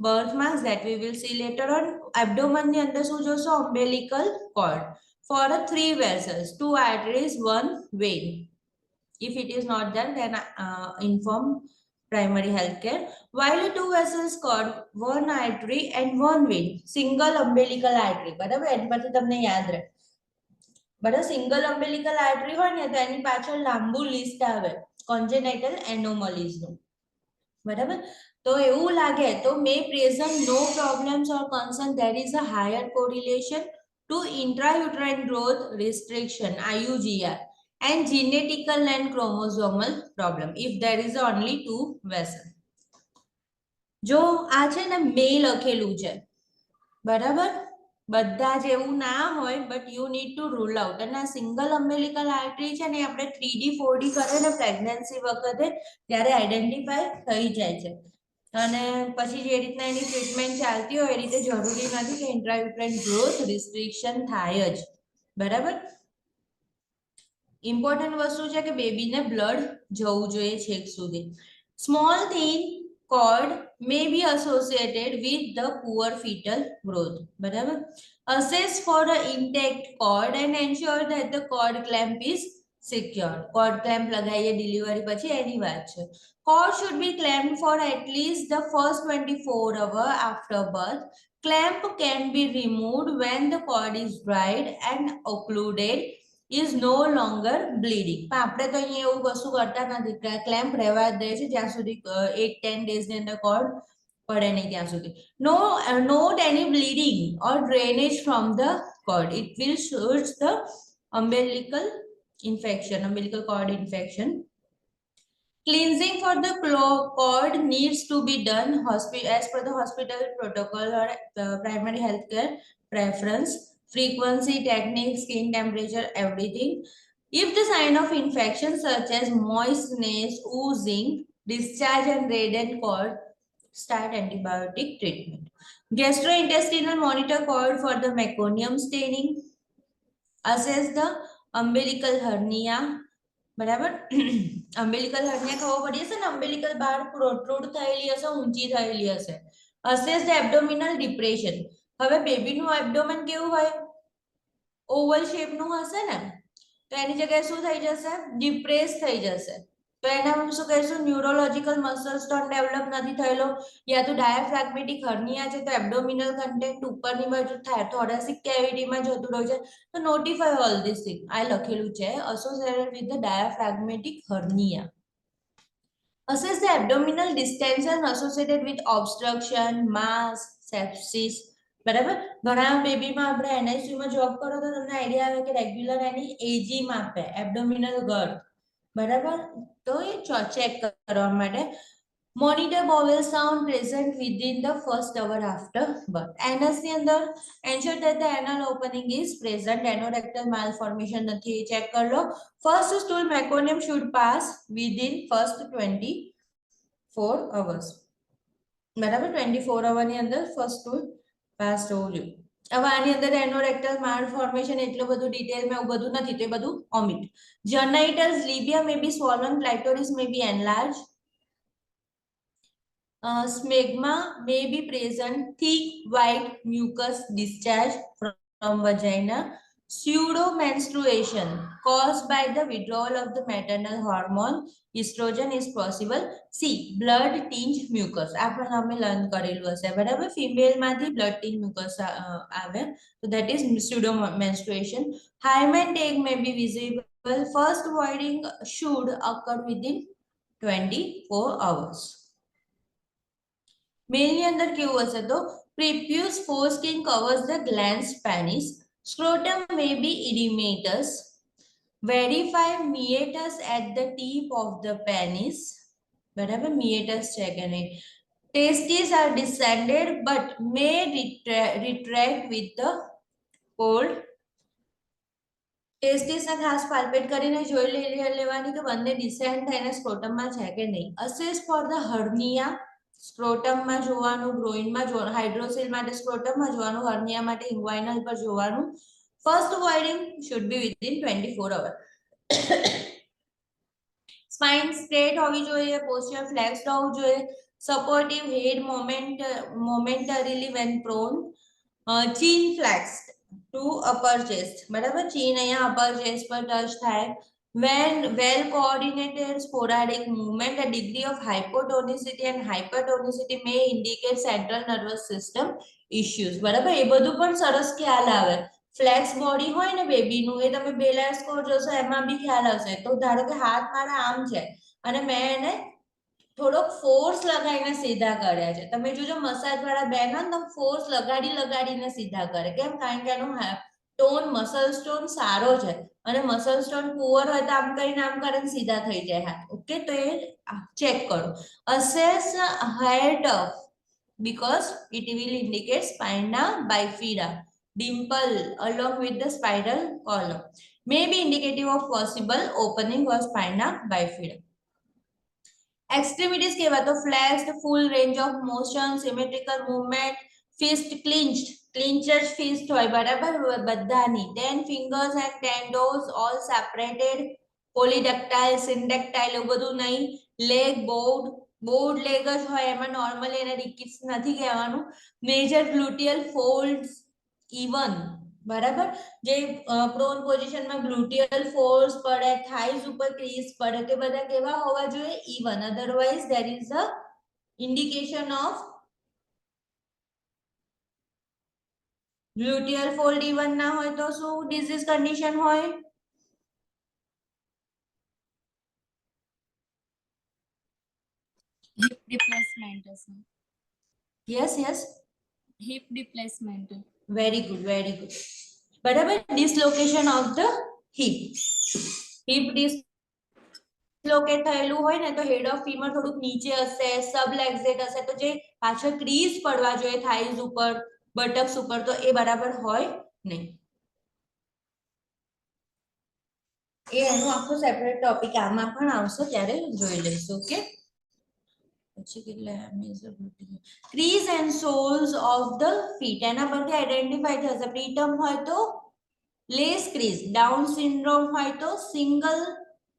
Birth marks that we will see later on. Abdomen ની અંદર શું જોશો? Umbilical cord for a 3 vessels, 2 arteries, 1 vein. If it is not there, then inform primary health care. While 2 vessels cord, 1 artery and 1 vein, single umbilical artery, બરાબર, એની પરથી તમને યાદ રહે, બરાબર. સિંગલ umbilical artery હોય ને તો એની પાછળ લાંબુ લિસ્ટ આવે congenital anomalies નું, બરાબર. તો એવું લાગે તો may present no problems or concern, there is a higher correlation to intrauterine growth restriction IUGR and genetical and chromosomal problem if there is only 2 vessels. જો આ છે ને મે લખેલું છે, બરાબર, બધા જ એવું ના હોય, but you need to rule out. અને આ સિંગલ umbilical artery છે ને આપણે 3D 4D કરે ને પ્રેગ્નન્સી વખતે ત્યારે આઈડેન્ટિફાઈ થઈ જાય છે. અને પછી જે રીતના એની ટ્રીટમેન્ટ ચાલતી હોય એ રીતે જરૂરી નથી કે ઇન્ટ્રાયુટ્રાઇન ગ્રોથ રિસ્ટ્રિક્શન થાય જ, બરાબર. ઇમ્પોર્ટન્ટ વસ્તુ છે કે બેબીને બ્લડ જવું જોઈએ છેક સુધી. Small thin cord may be associated with the poor fetal growth, બરાબર. Assess for the intact cord and ensure that the cord clamp is secure. Cord clamp લગાઈએ ડિલિવરી પછી એની વાત છે. Cord should be clamped for at least the first 24 hours after birth. Clamp can be removed when the cord is dried and occluded, is no longer bleeding. પણ આપણે તો અહીંયા એવું કશું કરતા નથી, ક્લેમ્પ રહેવા દે છે જ્યાં સુધી 8-10 days ની અંદર કોર્ડ પડે નહીં ત્યાં સુધી. Note any bleeding or drainage from the cord. It will show the umbilical infection, umbilical cord infection. Cleansing for the cord needs to be done as per the hospital protocol or primary health care preference. Frequency, technique, skin temperature, everything. If the sign of infection such as moistness, oozing, discharge and reddened cord, start antibiotic treatment. Gastrointestinal monitor cord for the meconium staining. Assess the umbilical hernia, બરાબર. umbilical hernia ખબર પડી હશે ને, umbilical બાર પ્રોટ્રુડ થયેલી હશે, ઊંચી થયેલી હશે. Assess the abdominal depression. હવે બેબીનું એબ્ડોમેન કેવું હોય? ઓવલ શેપનું હશે ને, તો એની જગ્યાએ શું થઈ જશે? ડિપ્રેસ થઈ જશે. તો એનામાં શું કહીશું ન્યુરોલોજીકલ મસલ સ્ટોન ડેવલપ નથી થયેલો, યા તો ડાયાફ્રેગમેટિક હર્નિયા છે તો એબ્ડોમિનલ કન્ટેન્ટ ઉપરની બાજુ થાય, થોરેસિક કેવિટીમાં જતું રહ્યું છે, તો નોટિફાય ઓલ ધીસ થિંગ. આ લખેલું છે associated with the diaphragmatic hernia. Assess the abdominal distension associated with obstruction, mass, sepsis. બરાબર, ઘણા બેબીમાં આપણે NICU માં જોબ કરો તો તમને આઈડિયા આવે કે રેગ્યુલર એની એજી માપે એબ્ડોમિનલ ગર્થ. બરાબર, તો એ ચેક કરવા માટે monitor bowel sound present within the first hour after birth. NS ની અંદર ensure that the anal opening is present, anorectal malformation નથી, એ ચેક કરી લો. First stool meconium should pass within first 24 hours. બરાબર, 24 hour ની અંદર ફર્સ્ટ સ્ટૂલ પાસ થવું જોઈએ. હવે આની અંદર એનોરેક્ટલ માલફોર્મેશન એટલું બધું ડિટેલમાં એવું બધું નથી, તો એ બધું omit. Genitals labia may be swollen, clitoris may be enlarge, smegma may be present, thick white mucus discharge from vagina, pseudo menstruation caused by the withdrawal of the maternal hormone estrogen is possible. C, blood tinged mucus. આપણે અમે લર્ન કરેલું હશે, બરાબર, ફિમેલ માંથી blood tinged mucus આવે, so that is pseudo menstruation. Hymen tag may be visible. First voiding should occur within 24 hours. મેલ ની અંદર કેવું હશે તો prepuce foreskin covers the glans penis, scrotum may be edematous, verify meatus at the tip of the penis. બરાબર, meatus છે કે નહીં. Testes are descended but may retract with the cold. Testis ને ખાસ પાલ્પેટ કરીને જોઈ લેવાની કે બંને ડિસેન્ડ થઈને સ્ક્રોટમમાં છે કે નહીં. અસેસ ફોર ધ હર્નિયા, સ્ક્રોટમમાં જોવાનું, ગ્રોઇનમાં જોવાનું, હાઇડ્રોસિલ માટે સ્ક્રોટમમાં જોવાનું, હર્નિયા માટે ઇન્ગ્વાઇનલ પર જોવાનું. First voiding should be within 24 hour. Spine straight હોવી જોઈએ, પોસ્ચર ફ્લેક્સ્ડ હોવું જોઈએ, supportive head momentarily when prone, chin flexed to upper chest. બરાબર, ચીન અહીંયા અપર ચેસ્ટ પર ટચ થાય. When well coordinated sporadic movement, the degree of hypotonicity and hypertonicity may indicate central nervous system issues. બરાબર, એ બધું પણ સરસ ખ્યાલ આવે. ફ્લેક્સ બોડી હોય ને બેબીનું, એ તમે બેલાર સ્કોર જોશો એમાં બી ખ્યાલ આવશે. તો ધારો કે હાથ મારા આમ છે અને મેં એને થોડોક ફોર્સ લગાડીને સીધા કર્યા છે, તમે જોજો મસાજ વાળા બેન હોય ને ફોર્સ લગાડીને સીધા કરે. કેમ? કારણ કે એનો ટોન મસલ સ્ટોન સારો છે, અને મસલ સ્ટોન પુઅર હોય તો આમ કરીને સીધા થઈ જાય હાથ. ઓકે, તો એ ચેક કરો. Assess head because it will indicate spina bifida, dimple along with the spiral column, may be indicative of possible opening of spina bifida. Extremities કેવા તો flexed, full range of motion, symmetrical movement, fist clenched, clenched fist હોય, બરાબર, બધાની. 10 fingers and 10 toes all separated, polydactyl, syndactyl એવું બધું નહીં. leg bowed leg જ હોય, એમાં નોર્મલી એને રિકિટ્સ નથી કહેવાનું. મેજર ગ્લુટિયલ ફોલ્ડ્સ even, બરાબર, જે પ્રોન પોઝિશનમાં ગ્લુટિયલ ફોલ્ડ્સ પડે, થાઇઝ ઉપર ક્રીઝ પડે, તે બધા કેવા હોવા જોઈએ? even, otherwise there is a indication of gluteal fold even ના હોય તો શું disease condition હોય? Hip replacement sir. yes Hip replacement. very good બરાબર. dislocation of the hip dislocated થયેલું હોય ને તો હેડ ઓફ ફીમર થોડુંક નીચે હશે, સબલેક્ઝેટ હશે, તો જે પાછળ ક્રીઝ પડવા જોઈએ થાઇઝ ઉપર, બટક્સ ઉપર, તો એ બરાબર હોય નહીં. એ એનું આખું સેપરેટ ટોપિક આમાં પણ આવશે ત્યારે જોઈ લઈશું. ઓકે, પછી કેટલા creases and soles of the feet એના પરથી આઈડેન્ટિફાઈ થશે. પ્રીટર્મ હોય તો લેસ ક્રીઝ, ડાઉન સિન્ડ્રોમ હોય તો સિંગલ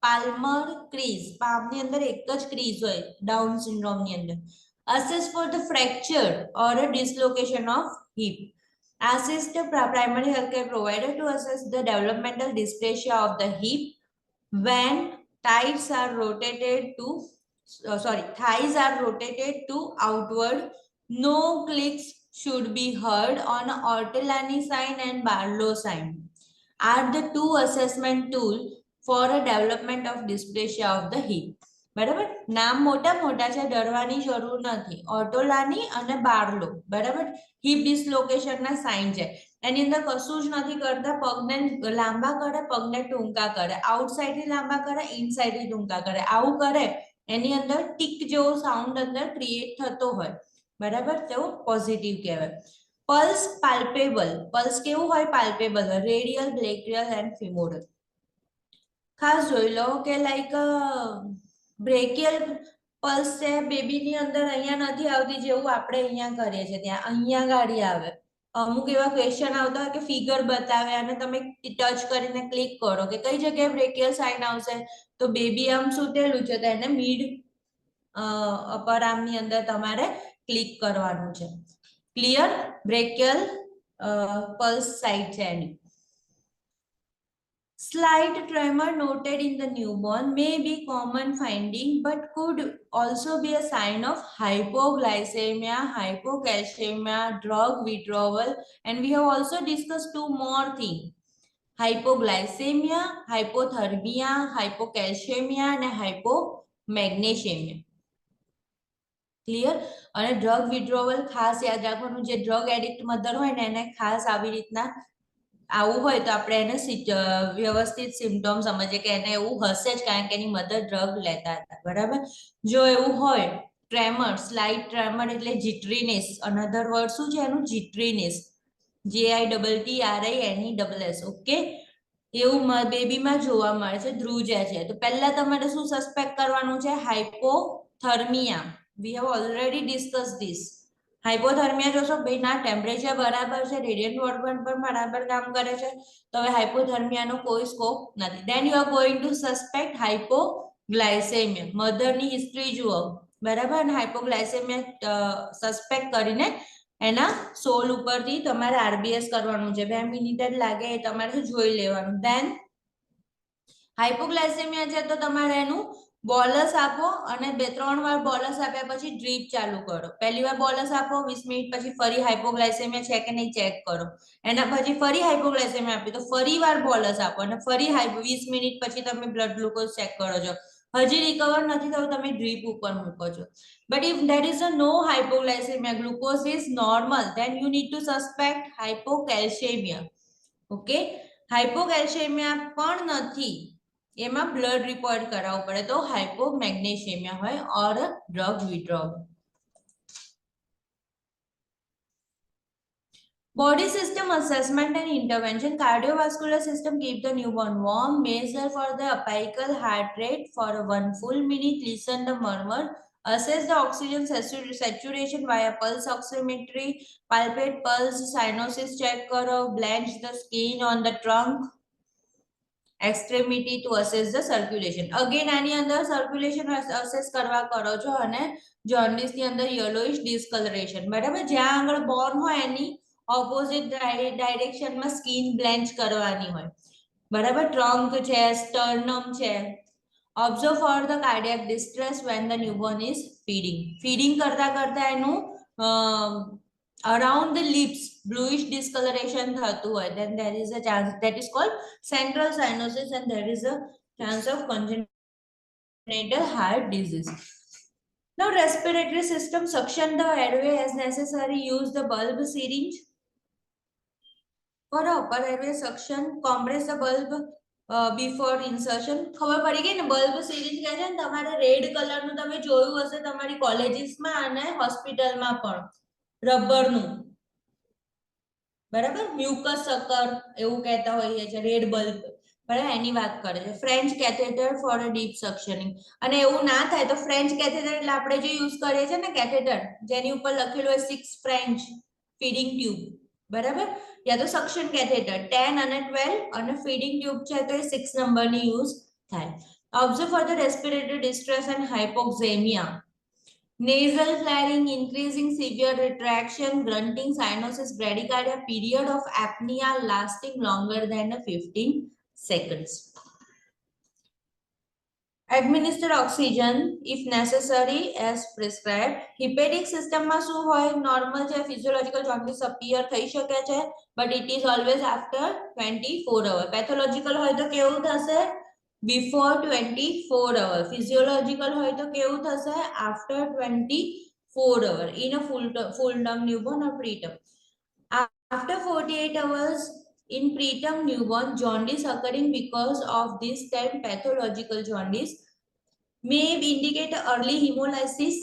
પાલ્મર ક્રીઝ, પામની અંદર એક જ ક્રીઝ હોય ડાઉન સિન્ડ્રોમની અંદર. assess for the fracture or a dislocation of hip. Assist the primary healthcare provider to assess the developmental dysplasia of the hip when thighs are rotated to thighs are rotated to outward. No clicks should be heard on Ortolani sign and Barlow sign are the two assessment tool for a development of dysplasia of the hip. બરાબર, નામ મોટા મોટા છે, ડરવાની જરૂર નથી. ઓર્ટોલાની અને બાર્લો, બરાબર, હિપ ડિસ્લોકેશન ના સાઇન છે. એની અંદર કશું જ નથી કરતા, પગને લાંબા કરે, પગને ટૂંકા કરે, આઉટસાઇડ થી લાંબા કરે, ઇનસાઇડ થી ટૂંકા કરે. આવું કરે એની અંદર ટીક જેવો સાઉન્ડ અંદર ક્રિએટ થતો હોય, બરાબર, તેવું પોઝિટિવ કહેવાય. પલ્સ પાલ્પેબલ, પલ્સ કેવું હોય? પાલ્પેબલ હોય, રેડિયલ, બ્રેકિયલ એન્ડ ફિમોરલ. ખાસ જોઈ લો કે લાઈક બ્રેકિયલ પલ્સ છે બેબીની અંદર અહીંયા નથી આવતી, જેવું આપણે અહીંયા કરીએ છીએ ત્યાં અહીંયા ગાડી આવે. અમુક એવા ક્વેશ્ચન આવતા હોય કે ફિગર બતાવે અને તમે ટચ કરીને ક્લિક કરો કે કઈ જગ્યાએ બ્રેકિયલ સાઇન આવશે, તો બેબી આમ સૂતેલું છે તો એને મિડ અપર આર્મની અંદર તમારે ક્લિક કરવાનું છે. ક્લિયર? બ્રેકિયલ પલ્સ સાઇડ છે એની. Slight tremor noted in the newborn may be common finding but could also be a sign of hypoglycemia, hypocalcemia, drug withdrawal, and we have also discussed two more things: hypoglycemia, hypothermia, hypocalcemia and hypomagnesemia. Clear? અને ડ્રગ વિથડ્રોવલ ખાસ યાદ રાખવાનું, જે ડ્રગ એડિક્ટ મધર હોય ને એને ખાસ આવી રીતના આવું હોય તો આપણે એને વ્યવસ્થિત સિમ્પટોમ સમજીએ કે એને એવું હશે જ, કારણ કે એની મધર ડ્રગ લેતા હતા, બરાબર. જો એવું હોય, ટ્રેમર, સ્લાઇટ ટ્રેમર એટલે જીટ્રીનેસ, અનધર વર્ડ શું છે એનું? જીટ્રીનેસ, JITTRINESS, ઓકે. એવું બેબીમાં જોવા મળે છે, ધ્રુજે છે. તો પહેલા તમારે શું સસ્પેક્ટ કરવાનું છે? Hypothermia. We have already discuss this. Hypothermia જોશો ભાઈ, ના ટેમ્પરેચર બરાબર છે, રેડિયન્ટ વોર્બન પણ બરાબર કામ કરે છે, તો હવે હાઇપોથર્મિયાનો કોઈ સ્કોપ નથી. Then you are going to suspect hypoglycaemia. મધરની હિસ્ટ્રી જુઓ, બરાબર, અને હાઇપોગ્લાયસેમિયા સસ્પેક્ટ કરીને એના સોલ ઉપરથી તમારે RBS કરવાનું છે. 2 મિનિટ જ લાગે, એ તમારે જોઈ લેવાનું. ધેન હાઇપોગ્લાયસેમિયા છે તો તમારે એનું બોલસ આપો અને 2-3 વાર બોલસ આપ્યા પછી ડ્રીપ ચાલુ કરો. પહેલી વાર બોલસ આપો, 20 મિનિટ પછી ફરી હાઇપોગ્લાયસેમિયા છે કે નહીં ચેક કરો. એના પછી ફરી હાઇપોગ્લાયસેમિયા આપી તો ફરી વાર બોલસ આપો અને ફરી 20 મિનિટ પછી તમે બ્લડ ગ્લુકોઝ ચેક કરો છો. હજી રિકવર નથી થયું, તમે ડ્રીપ ઉપર મૂકો છો. But if there is a no hypoglycemia, glucose is normal, then you need to suspect hypocalcemia. Okay, hypocalcemia પણ નથી, એમાં બ્લડ રિપોર્ટ કરાવવું પડે, તો હાઇપોમેગ્નેશિયમિયા હોય ઓર drug વિથડ્રોવલ. Body system assessment and intervention. Cardiovascular system keep the newborn warm, measure for the apical heart rate for 1 full minute, listen the murmur, assess the oxygen saturation via pulse oximetry, palpate pulse, cyanosis check karo, blanch the skin on the trunk extremity to assess the circulation. Again આની અંદર circulation assess કરવા કરો છો અને jaundice ની અંદર yellowish discoloration, બરાબર. જ્યાં આગળ બોર્ન હોય એની ઓપોઝિટ ડાયરેક્શનમાં સ્કિન બ્લેન્ચ કરવાની હોય, બરાબર. ટ્રંક છે, સ્ટર્નમ છે. Observe for the cardiac distress when the newborn is feeding. Feeding કરતા કરતા એનું around the lips bluish discoloration thatu hoy, then there is a chance that is called central cyanosis and there is a chance of congenital heart disease. Now respiratory system, suction the airway as necessary, use the bulb syringe for upper airway suction, compress the bulb before insertion. ખબર પડી ગઈ ને? બલ્બ સિરીંજ કહે છે ને, તમારે રેડ કલરનું તમે જોયું હશે તમારી કોલેજીસમાં અને હોસ્પિટલમાં પણ, રબરનું, બરાબર. મ્યુકસ સકર એવું કહેતા હોઈએ છે, રેડ બલ્બ, બરાબર, એની વાત કરે છે. French catheter for a deep suctioning. અને એવું ના થાય તો ફ્રેન્ચ કેથેટર એટલે આપણે જે યુઝ કરીએ છીએ ને કેથેટર, જેની ઉપર લખેલું હોય 6 ફ્રેન્ચ ફીડિંગ ટ્યુબ, બરાબર, યા તો સક્શન કેથેટર 10 અને 12 અને ફીડિંગ ટ્યુબ છે તો એ 6 નંબરની યુઝ થાય. Observe for the respiratory distress and hypoxaemia. Nasal flaring, increasing severe retraction, grunting, cyanosis, bradycardia, period of apnea lasting longer than 15 seconds. administer oxygen if necessary as prescribed. hepatic system માં શું હોય normal છે physiological jaundice appear થઈ શકે છે but it is always after 24 hours. pathological હોય તો કેવું થશે before 24 hours. physiological હોય તો કેવું થશે after 24 hours in a full term newborn or preterm. After 48 hours in preterm newborn, jaundice occurring because of this time pathological jaundice may indicate early hemolysis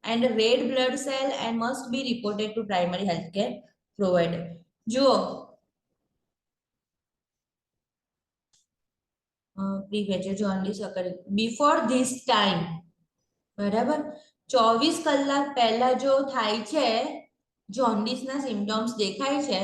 and red blood cell and must be reported to primary healthcare provider. જુઓ premature jaundice occurring before this time, બરાબર 24 કલાક પહેલા જો થાય છે jaundice ના symptoms દેખાય છે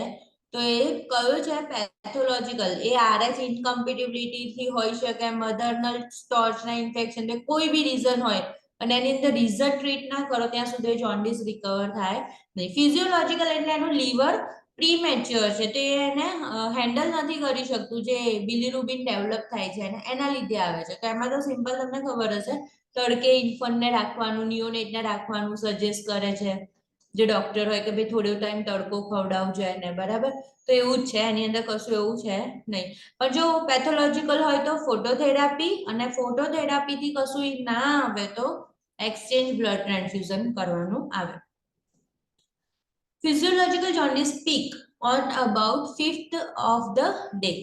તો એ કયો છે પેથોલોજીકલ. એ આરએચ ઇનકમ્પેટિબિલિટી થી હોઈ શકે, મધરનલ સ્ટોર્ચ ના ઇન્ફેક્શન, કોઈ બી રીઝન હોય અને એની અંદર રિઝલ્ટ ટ્રીટ ના કરો ત્યાં સુધી જોન્ડિસ રિકવર થાય નહીં. ફિઝિયોલોજીકલ એટલે એનું લીવર પ્રીમેચ્યોર છે તો એને હેન્ડલ નથી કરી શકતું, જે બિલિરુબિન ડેવલપ થાય છે અને એના લીધે આવે છે. તો એમાં તો સિમ્પલ તમને ખબર હશે, તડકે ઇન્ફન્ટને રાખવાનું, નિયોનેટને રાખવાનું સજેસ્ટ કરે છે જે ડોક્ટર હોય કે ભાઈ થોડો ટાઈમ તડકો ખવડાવજો એને, બરાબર. તો એવું જ છે, એની અંદર કશું એવું છે નહીં. પણ જો પેથોલોજીકલ હોય તો ફોટોથેરાપી, અને ફોટોથેરાપી થી કશું ના આવે તો એક્સચેન્જ બ્લડ ટ્રાન્સફ્યુઝન કરવાનું આવે. Physiological jaundice peak on about 5th of the day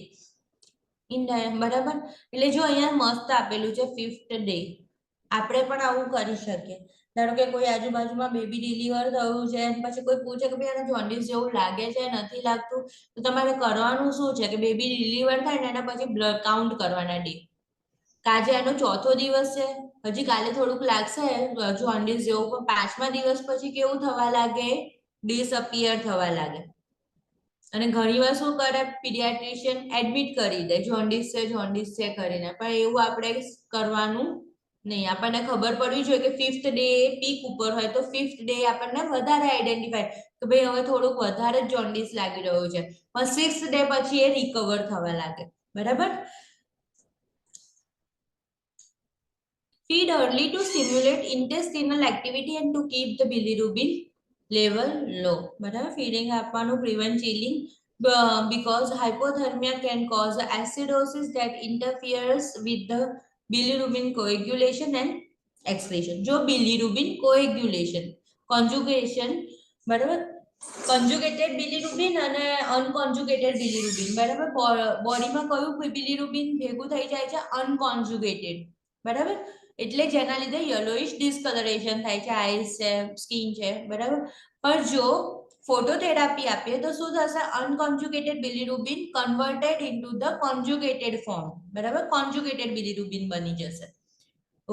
in બરાબર. એટલે જો અહીંયા મસ્ત આપેલું છે 5th day, આપણે પણ આવું કરી શકીએ. ધારો કે કોઈ આજુબાજુમાં બેબી ડિલિવર થયું છે, પછી કોઈ પૂછે કે ભાઈ આને જોન્ડિસ જેવું લાગે છે નથી લાગતું, તો તમારે કરવાનું શું છે કે બેબી ડિલિવર થાય ને એના પછી બ્લડ કાઉન્ટ કરવાના ડે. આજે એનો 4થો દિવસ છે, હજી કાલે થોડુંક લાગશે જોન્ડિસ જેવું, પણ 5મા દિવસ પછી કેવું થવા લાગે, ડિસઅપિયર થવા લાગે. અને ઘણીવાર શું કરે પીડિયાટ્રિશિયન એડમિટ કરી દે જોન્ડિસ છે કરીને, પણ એવું આપણે કરવાનું નહીં. આપણને ખબર પડવી જોઈએ કે 5th ડે પીક ઉપર હોય તો 5th ડે આપણને વધારે આઈડેન્ટિફાય કે ભાઈ હવે થોડુંક વધારે જ જોન્ડિસ લાગી રહ્યું છે, પણ 6th ડે પછી એ રિકવર થવા લાગે, બરાબર. Feed early to stimulate intestinal activity and to keep the bilirubin level low, બરાબર. ફીડિંગ આપવાનું, prevent chilling because hypothermia can cause acidosis that interferes with the bilirubin coagulation and excretion. જો bilirubin coagulation, conjugation, બરાબર, conjugated bilirubin અને unconjugated bilirubin, બરાબર. બોડીમાં કયું bilirubin ભેગું થઈ જાય છે, unconjugated, બરાબર. એટલે જેના લીધે યલોઇશ ડિસ્કલરેશન થાય છે, આઈસ છે, સ્કિન છે, બરાબર. પણ જો ફોટોથેરાપી આપીએ તો શું થશે, અનકોન્જુગેટેડ બિલિરુબિન કન્વર્ટેડ ઇન્ટુ ધ કોન્જુગેટેડ ફોર્મ, બરાબર. કોન્જુગેટેડ બિલિરુબિન બની જશે.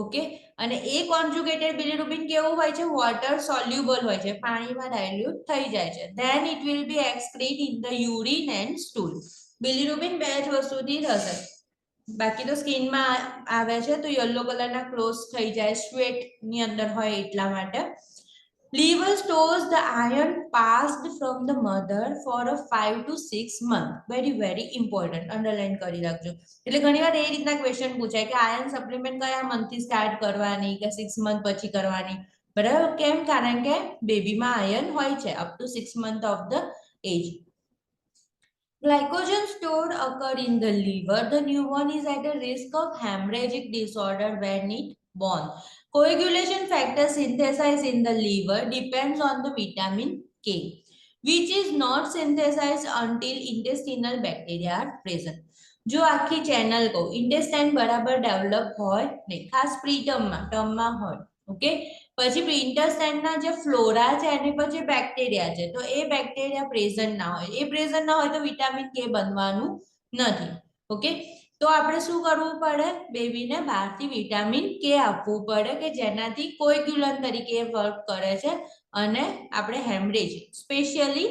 ઓકે. અને એ કોન્જુગેટેડ બિલિરુબિન કેવું હોય છે, વોટર સોલ્યુબલ હોય છે, પાણીમાં ડાયલ્યુટ થઈ જાય છે. Then it will be excrete in the urine and stool. Bilirubin બે જ વસ્તુથી થશે, બાકી તો સ્કિનમાં આવે છે તો યલો કલરના ક્લોઝ થઈ જાય, સ્વેટ ની અંદર હોય એટલા માટે. Liver stores the iron passed from the mother for a 5 to 6 month. Very important, underline કરી રાખજો. એટલે ઘણીવાર એ રીતના ક્વેશ્ચન પૂછાય કે આયર્ન સપ્લિમેન્ટ કયા મંથથી સ્ટાર્ટ કરવાની કે 6 મંથ પછી કરવાની, બરાબર. કેમ? કારણ કે બેબીમાં આયર્ન હોય છે up to 6 month of the age. Glycogen stored occur in the liver. The newborn is at a risk of hemorrhagic disorder when it born. Coagulation factor synthesized in the liver depends on the vitamin K, which is not synthesized until intestinal bacteria are present. જો આખી ચેનલ કહું, ઇન્ટેસ્ટાઇન બરાબર ડેવલપ હોય નહીં, ખાસ ટર્મમાં હોય, ઓકે. પછી ઇન્ટેસ્ટાઇનના જે ફ્લોરા છે એની પછી બેક્ટેરિયા છે, તો એ બેક્ટેરિયા પ્રેઝન્ટ ના હોય, એ પ્રેઝન્ટ ના હોય તો વિટામિન કે બનવાનું નથી, ઓકે. તો આપણે શું કરવું પડે, બેબીને બહારથી વિટામિન કે આપવું પડે કે જેનાથી કોએગ્યુલન્ટ તરીકે વર્ક કરે છે અને આપણે હેમરેજ, સ્પેશિયલી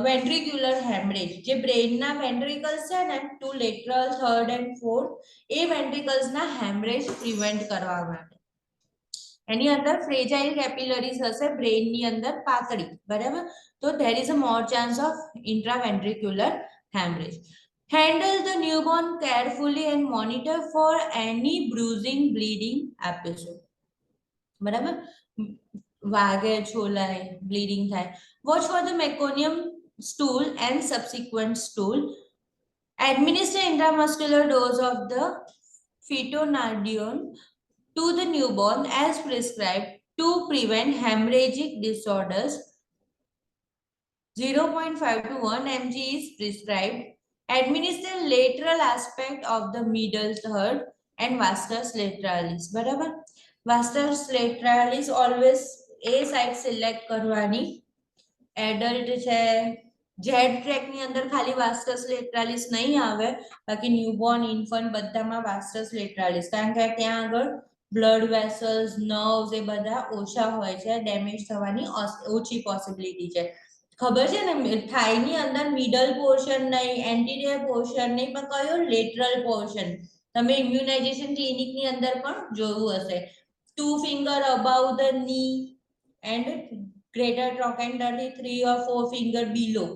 વેન્ટ્રિક્યુલર હેમરેજ, જે બ્રેઇનના વેન્ટ્રિકલ્સ છે ને, 2 લેટરલ, 3rd and 4th, એ વેન્ટ્રિકલ્સના હેમરેજ પ્રિવેન્ટ કરવા માટે. એની અંદર ફ્રેજાઇલ કેપિલરીઝ હશે બ્રેઇનની અંદર પાતળી, બરાબર. તો there is a more chance of intraventricular haemorrhage. Handle the newborn carefully and monitor for any bruising, bleeding episode. બરાબર, વાગે, છોલાય, બ્લીડિંગ થાય. Watch for the meconium stool and subsequent stool. Administer intramuscular dose of the phytonadione to the newborn as prescribed to prevent hemorrhagic disorders. 0.5 to 1 mg is prescribed. Administer lateral aspect of the middle third and vastus lateralis. બરાબર, vastus lateralis always a side select કરવાની. એડલ્ટ છે, જેડ ટ્રેક ની અંદર ખાલી વાસ્ટસ લેટરાલિસ નહીં આવે, બાકી ન્યૂબોર્ન, ઇન્ફન્ટ બધામાં વાસ્ટસ લેટરાલિસ, કારણ કે ત્યાં આગળ બ્લડ વેસલ્સ, નર્વ્સ એ બધા ઓછા હોય છે, ડેમેજ થવાની ઓછી પોસિબિલિટી છે. ખબર છે ને, થાઈની અંદર મિડલ પોર્શન નહીં, એન્ટિરિયર પોર્શન નહીં, પણ કયો લેટરલ પોર્શન. તમે ઇમ્યુનાઇઝેશન ક્લિનિકની અંદર પણ જોયું હશે. 2 finger above the knee and greater trochanter 3 or 4 finger below.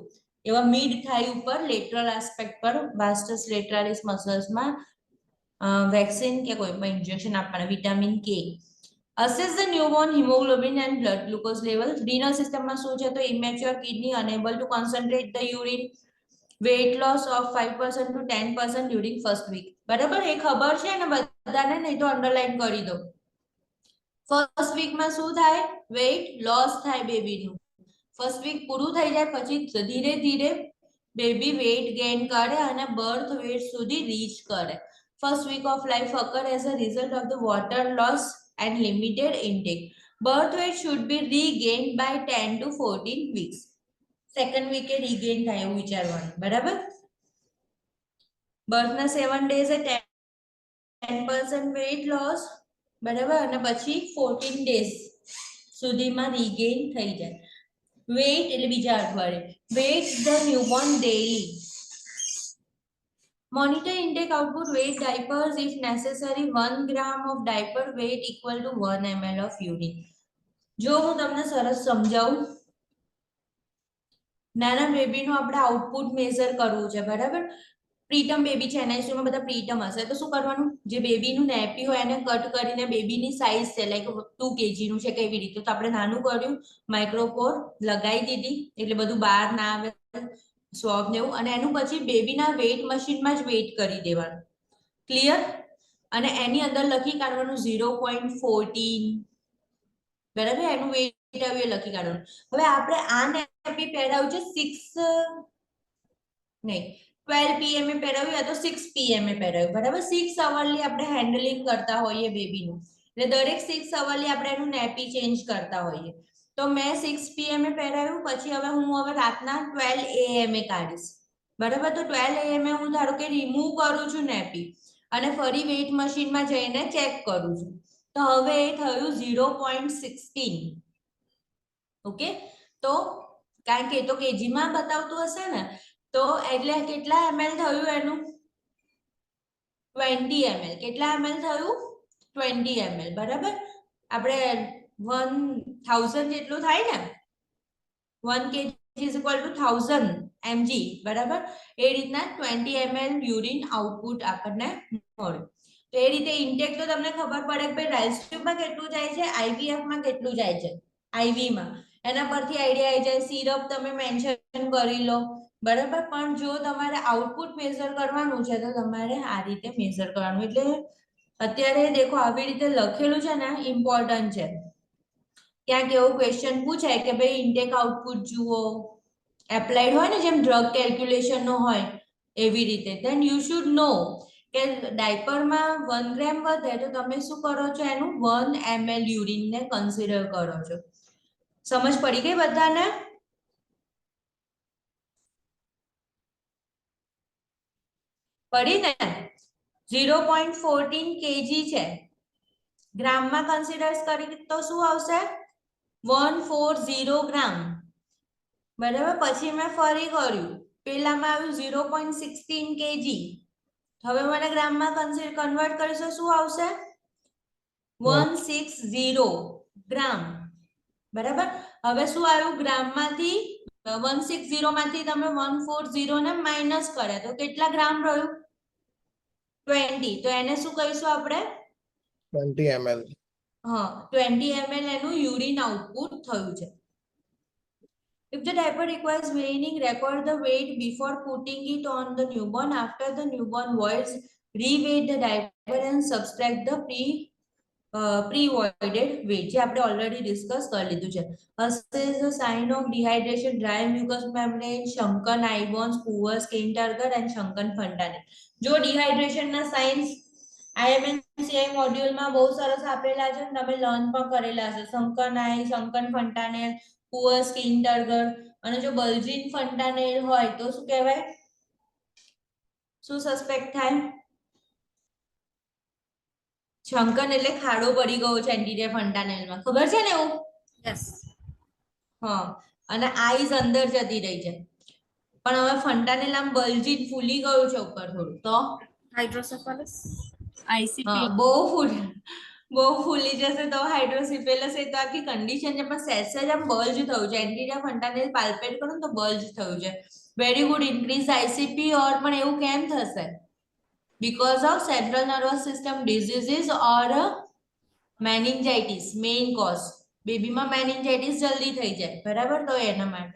એવા મિડ થાઈ ઉપર લેટરલ એસ્પેક્ટ પર વાસ્ટસ લેટરાલિસ મસલ્સમાં વેક્સિન કે કોઈ પણ ઇન્જેક્શન આપવાના. વિટામિન કે. Assess the newborn hemoglobin and blood glucose level. Renal system માં શું છે, તો immature kidney unable to concentrate the urine. Weight loss of 5% to 10% during first week. બરાબર, એ ખબર છે ને બધાને, નહીં તો અંડરલાઈન કરી દો. ફર્સ્ટ વીક માં શું થાય, વેઇટ લોસ થાય બેબીનું. ફર્સ્ટ વીક પૂરું થઈ જાય પછી ધીરે ધીરે બેબી વેઇટ ગેઇન કરે અને બર્થ વેઇટ સુધી રીચ કરે. First week of life occur as a result of the water loss and limited intake. Birth weight should be regained by 10 to 14 weeks. Second VK રીગેઇન થાય એવું વિચારવાનું. બરાબર, બર્થના 7 ડેઝે 10% વેઇટ લોસ. બરાબર, અને પછી 14 ડેઝ સુધીમાં રીગેઇન થઈ જાય. વેઇટ એટલે બીજા અઠવાડિયે. Weight the newborn daily. Monitor intake output, weight diapers if necessary. 1 gram of diaper weight equal to 1 ml of urine. જો હું તમને સરસ સમજાવું, નાના બેબીનું આપણે આઉટપુટ મેઝર કરવું છે. બરાબર, પ્રીટમ બેબી છે, એનઆઈસીયુ માં બધા પ્રીટમ હશે, તો શું કરવાનું, જે બેબીનું નેપી હોય એને કટ કરીને બેબીની સાઈઝ છે, લાઈક 2 kg નું છે કેવી રીતે, તો આપણે નાનું કર્યું, માઇક્રોપોર લગાવી દીધી એટલે બધું બહાર ના આવે, સ્વોબ ને એવું, અને એનું પછી બેબીના વેઇટ મશીનમાં જ વેઇટ કરી દેવાનું. ક્લિયર? અને એની અંદર લખી કાઢવાનું 0.14. બરાબર, એનું વેઇટ આવ્યું એ લખી કાઢવાનું. હવે આપણે આ નેપી પહેરાવ્યું છે 12 pm એ પહેરાવ્યું, યા તો 6 pm એ પહેરાવ્યું. બરાબર, 6 અવરલી આપણે હેન્ડલિંગ કરતા હોઈએ બેબીનું, એટલે દરેક 6 અવરલી આપણે એનું નેપી ચેન્જ કરતા હોઈએ. તો મેં 6 pm એ પહેરાવ્યું, પછી હવે રાતના 12 am એ કાઢીશ. બરાબર, તો 12 am એ હું ધારો કે રિમૂવ કરું છું નેપી અને ફરી વેઇટ મશીનમાં જઈને ચેક કરું છું, તો હવે એ થયું 0.16. ઓકે, તો કારણ કે એ તો કેજીમાં બતાવતું હશે ને, તો એટલે કેટલા ml થયું એનું, 20 ml. કેટલા ml થયું, 20 ml. બરાબર, આપણે 1000 જેટલું થાય ને, 1 kg is equal to 1000 mg. બરાબર, એ રીતના 20 ml યુરિન આઉટપુટ આપણને મળ્યું. તો એ રીતે ઇન્ટેક તો તમને ખબર પડે કે ભાઈ રાઇસ ટ્યુબમાં કેટલું જાય છે, આઈવીએફ માં કેટલું જાય છે, આઈવી માં, એના પરથી આઈડિયા આવી જાય. સિરપ તમે મેન્શન કરી લો. બરાબર, પણ જો તમારે આઉટપુટ મેઝર કરવાનું છે તો તમારે આ રીતે મેઝર કરવાનું. એટલે અત્યારે દેખો આવી રીતે લખેલું છે ને, ઇમ્પોર્ટન્ટ છે. ક્યાંક એવો ક્વેશ્ચન પૂછાય કે ભાઈ ઇન્ટેક આઉટપુટ જુઓ, એપ્લાઇડ હોય ને જેમ ડ્રગ કેલ્ક્યુલેશન નો હોય એવી રીતે, ધેન યુ શુડ નો કે ડાયપરમાં 1 ગ્રામ વધે તો તમે શું કરો છો, એનું 1 ml યુરિન ને કન્સિડર કરો છો. સમજ પડી ગઈ બધાને? પડી ને? 0.14 kg છે, ગ્રામમાં કન્સિડર કરી તો શું આવશે, 140 ગ્રામ. બરાબર, પછી મેં ફરી કર્યું, પેલામાં આવ્યું 0.16 kg, હવે મને ગ્રામમાં કન્વર્ટ કરીશું, શું આવશે, 160 ગ્રામ. બરાબર, હવે શું આવ્યું, ગ્રામમાંથી 160 માંથી તમે 140 ને માઇનસ કર્યા તો કેટલા ગ્રામ રહ્યું? 20. તો એને શું કહીશું આપણે? 20 ml. હા, 20 ml એનું યુરિન આઉટપુટ થયું છે. If the diaper requires weaning, record the weight before putting it on the newborn. After the newborn voids, re-weight the diaper and subtract the pre-voided weight. જે આપણે already discuss કરી લીધું છે. Assess the sign of dehydration, dry mucous membrane, shrunken eye bones, poor skin turgor and shrunken fontanelle. જો dehydration ના signs IMNCI મોડ્યુલ માં બહુ સરસ આપેલા છે, તમે લર્ન પણ કરેલા છે. shrunken eye, shrunken fontanelle, poor skin turgor, અને જો બલ્જિંગ ફન્ટાનેલ હોય તો શું કહેવાય? શું સસ્પેક્ટ થાય? શંકન એટલે ખાડો પડી ગયો છે એન્ટીરિયર ફન્ટાનેલમાં, ખબર છે ને એવું? Yes. હા, અને આઈઝ અંદર જતી રહી છે, પણ હવે ફન્ટાનેલ આમ બલ્જિંગ ફૂલી ગયું છે ઉપર થોડું, તો Hydrocephalus. ICP. હા, બહુ ફૂલી જશે તો હાઇડ્રોસિફેલસ. એ તો આખી કન્ડિશન છે, પણ સેજ આમ બલ્જ થયું છે. એન્ટીરિયર ફન્ટાનેલ પાલ્પેટ કરો ને તો બલ્જ થયું છે. Very good. Increase ICP or, પણ એવું કેમ થશે? Because of central nervous system diseases or meningitis. Main cause બેબીમાં મેનિન્જાઇટિસ જલ્દી થઈ જાય, બરાબર? તો એના માટે.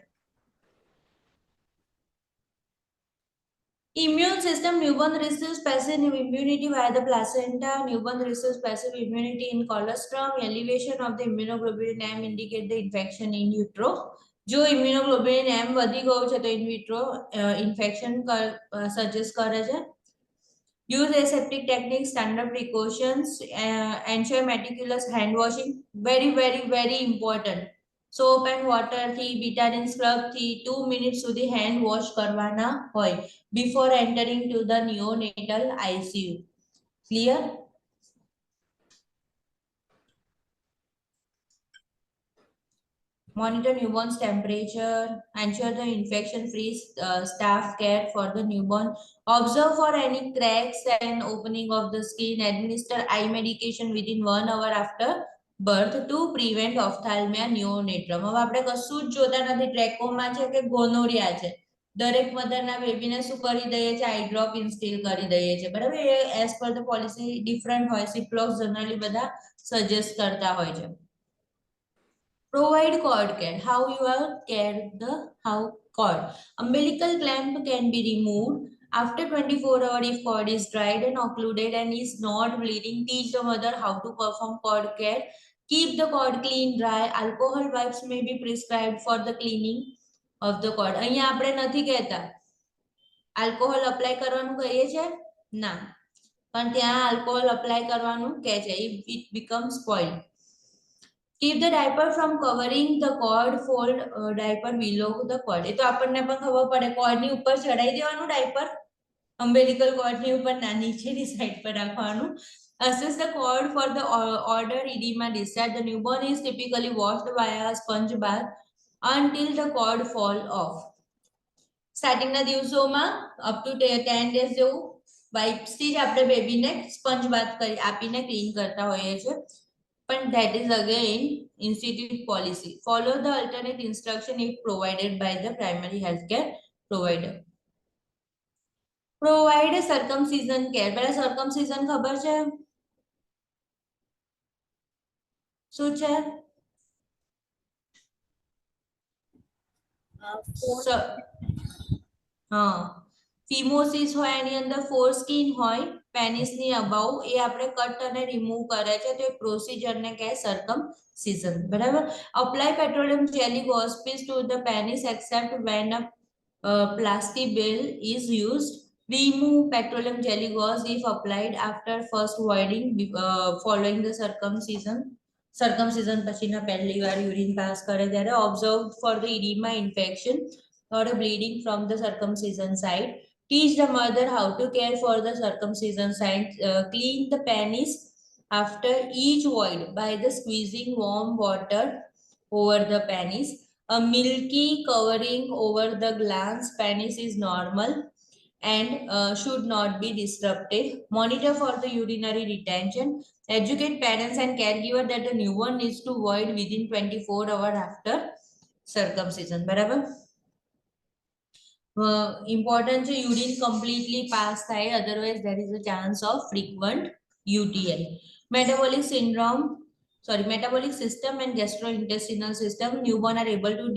Immune system. Newborn receives passive immunity via the placenta. Newborn receives passive immunity in colostrum. Elevation of the immunoglobulin M indicate the infection in utero. જો immunoglobulin M વધી ગયું છે તો in vitro infection suggest કરે છે. Use aseptic techniques, standard precautions, ensure meticulous hand washing. Very important. Soap and water થી, betadine scrub થી 2 મિનિટ સુધી hand wash કરવાના હોય before entering to the neonatal ICU. Clear? Monitor newborn's temperature. Ensure the infection-free staff care for the newborn. Observe for any cracks and opening of the skin. Administer eye medication within 1 hour after birth to prevent ophthalmia neonatum. હવે આપણે કશું જ જોતા નથી, ટ્રેકોમા છે કે ગોનોરિયા છે. દરેક મધરના બેબીને શું કરી દઈએ છે? આઈ ડ્રોપ ઇન્સ્ટિલ કરી દઈએ છે, બરાબર? એ as per the policy different હોય. સિપ્લોક્સ જનરલી બધા સજેસ્ટ કરતા હોય છે. Provide cord care. How you are care the cord. Umbilical clamp can be removed after 24 hours if cord is dried and occluded and is not bleeding. Teach the mother how to perform cord care. Keep the cord clean, dry. Alcohol wipes may be prescribed for the cleaning of the cord. અહીંયા આપણે નથી કહેતા આલ્કોહોલ અપ્લાય કરવાનું કહીએ છે ના, પણ ત્યાં આલ્કોહોલ અપ્લાય કરવાનું કહે છે. It becomes spoiled. Keep the diaper from covering the cord. Fold diaper below the cord. એ તો આપણને પણ ખબર પડે, કોર્ડની ઉપર ચડાઈ દેવાનું ડાયપર, umbilical કોર્ડની ઉપર ના, નીચેની સાઈડ પર રાખવાનું. Assess the cord for the order edema discharge. The newborn is typically washed by a sponge bath until the cord fall off. સ્ટાર્ટિંગના દિવસોમાં અપ ટુ 10 days જેવું વાઇપ્સ થી જ આપણે બેબીને સ્પંજ બાથ કરી આપીને ક્લીન કરતા હોઈએ છીએ. But that is again institute policy. Follow the alternate instruction if provided by the primary healthcare provider. Provide circumcision care. પહેલા circumcision ખબર છે શું છે? હા, ફિમોસિસ હોય, એની અંદર ફોરસ્કિન હોય પેનિસની અબાઉ, એ આપણે કટ અને રિમૂવ કરે છે, તો એ પ્રોસિજરને કહે circumcision, બરાબર? Apply petroleum jelly gauze piece to the penis except when a plastibell is used. Remove petroleum jelly gauze if applied after first voiding following the circumcision. પછીના પહેલી વાર યુરિન પાસ કરે ત્યારે. Observe for the edema, infection or a bleeding from the circumcision site. Teach the mother how to care for the circumcision site. Clean the penis after each void by the squeezing warm water over the penis. A milky covering over the glans. Penis is normal and should not be disrupted. Monitor for the urinary retention. Educate parents and caregiver that the newborn needs to void within 24 hours after circumcision, બરાબર? ઇમ્પોર્ટન્ટ છે યુરિન કમ્પ્લીટલી પાસ થાય, otherwise there is a chance of frequent UTI. Metabolic syndrome, sorry, metabolic system and gastrointestinal system. Newborn are able to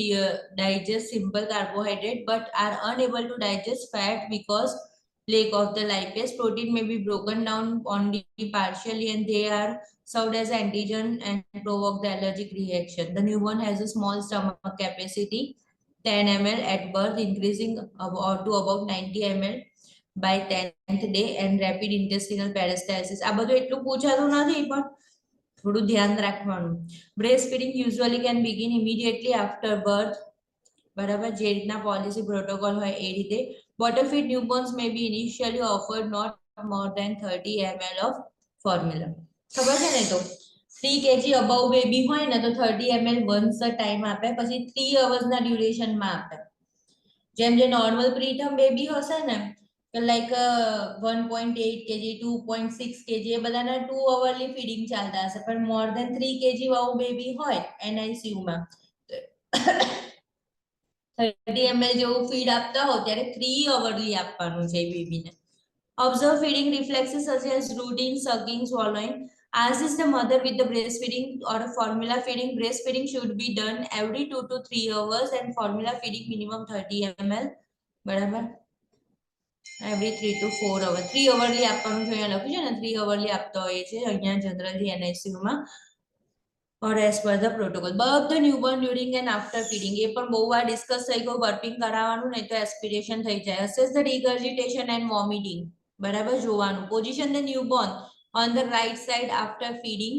digest simple carbohydrate but are unable to digest fat because lack of the lipase. Protein may be broken down only partially and they are served as antigen and provoke the allergic reaction. The newborn has a small stomach capacity 10 ml at birth, increasing to about 90 ml by 10th day, and rapid intestinal peristalsis. આ બધું એટલું પૂછાતું નથી પણ થોડું ધ્યાન રાખવાનું. Breast feeding usually can begin immediately after birth, બરાબર, જે રીતના પોલિસી પ્રોટોકોલ હોય એ રીતે. Bottle feed newborns may be initially offered not more than 30 ml of formula. ખબર છે ને? તો 3 kg અબવ બેબી હોય ને તો 30 ml વન્સ અ ટાઈમ આપે, પછી 3 અવર્સ ના ડ્યુરેશન માં આપે. જેમ જે નોર્મલ પ્રીટર્મ બેબી હશે ને લાઈક 1.8 kg 2.6 kg એ બધાના 2 અવરલી ફીડિંગ ચાલતા હશે, પણ મોર દેન 3 kg વાળું બેબી હોય NICU માં 30 ml જેવું ફીડ આપતા હો ત્યારે 3 અવરલી આપવાનું છે બેબીને. Observe feeding reflexes such as routine sucking, swallowing. As is the mother with the breastfeeding or formula feeding, breastfeeding should be done every 2 to 3 hours and formula feeding minimum 30 ml. બરાબર, every 3 to 4 hours. 3 hourly આપવાનું છે, અહીંયા લખ્યું છે ને 3 hourly આપતા હોય છે અહીંયા જનરલી NICU માં, or as per the protocol. Both the newborn during and after feeding. એ પણ બહુ વાર ડિસ્કસ થઈ ગયો, બર્પિંગ કરાવવાનું નહીં તો એસ્પિરેશન થઈ જાય. Assess the regurgitation and vomiting. બરાબર જોવાનું. Position the newborn on the right side after feeding.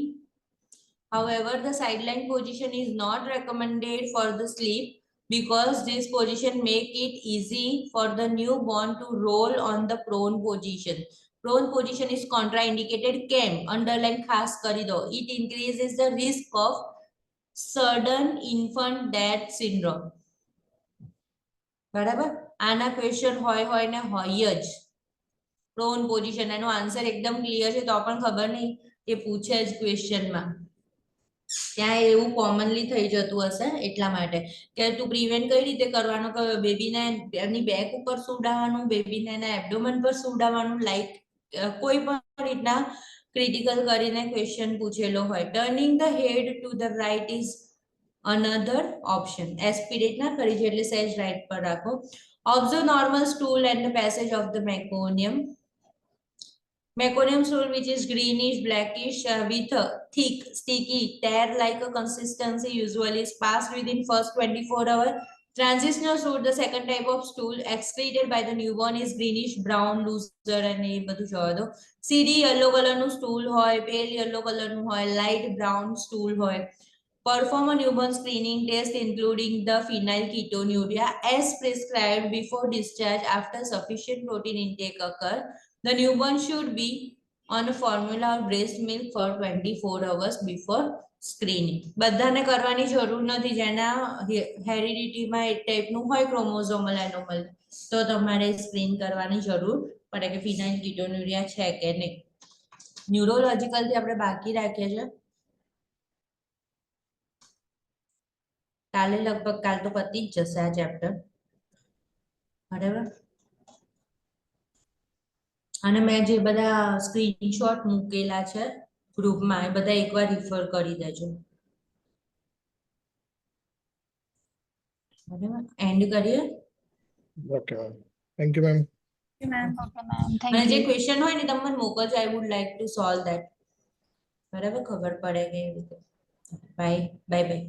However, the sideline position is not recommended for the sleep because this position make it easy for the newborn to roll on the prone position. Prone position is contraindicated. કેમ? Underline ખાસ કરી દો. It increases the risk of sudden infant death syndrome. બરાબર, આના ક્વેશ્ચન હોય ને હોય જ. પ્રોન પોઝિશન એનો આન્સર એકદમ ક્લિયર છે તો પણ ખબર નહીં એ પૂછે જ ક્વેશ્ચનમાં. ત્યાં એવું કોમનલી થઈ જતું હશે એટલા માટે કે તું પ્રિવેન્ટ કઈ રીતે કરવાનું, કે બેબીને એની બેક ઉપર સુડાવવાનું, બેબીને એના એબ્ડોમન પર સુડાવવાનું, લાઈક કોઈ પણ રીતના ક્રિટિકલ કરીને ક્વેશ્ચન પૂછેલો હોય. Turning the head to the right is another option. Aspirate ના કરી છે એટલે સહેજ રાઈટ પર રાખો. Observe normal stool and the passage of the meconium. Meconium stool which is greenish blackish with a thick sticky tear like a consistency, usually is passed within first 24 hours. Transitional stool, the second type of stool excreted by the newborn, is greenish brown looser અને એ બધું જોવા દો. CD yellow color નું stool હોય, pale yellow color નું હોય, light brown stool હોય. Perform a newborn screening test including the phenylketonuria as prescribed before discharge after sufficient protein intake occur. The newborn should be on a formula or breast milk for 24 hours before screening. બધાને કરવાની જરૂર નથી, જેના હેરિડિટીમાં એક ટાઈપનું હોય ક્રોમોઝોમલ એનોમલ તો તમારે સ્ક્રીન કરવાની જરૂર પડે કે ફિનાઇલકીટોન્યુરિયા છે કે નહીં. ન્યુરોલોજીકલથી આપણે બાકી રાખીએ છીએ. કાલે લગભગ કાલ તો પતી જ જશે આ ચેપ્ટર, બરાબર. અને મેં જે બધા સ્ક્રીનશોટ મૂકેલા છે ગ્રુપમાં એ બધા એકવાર રિફર કરી દેજો, બરાબર. એન્ડ કરીએ. Okay, ma'am. Thank you, ma'am. Ma'am. Okay, ma'am. અને Thank જે you. ક્વેશ્ચન હોય ને તમે મને મોકલજો, I would like to solve that. બરાબર, ખબર પડે કે બાય બાય બાય.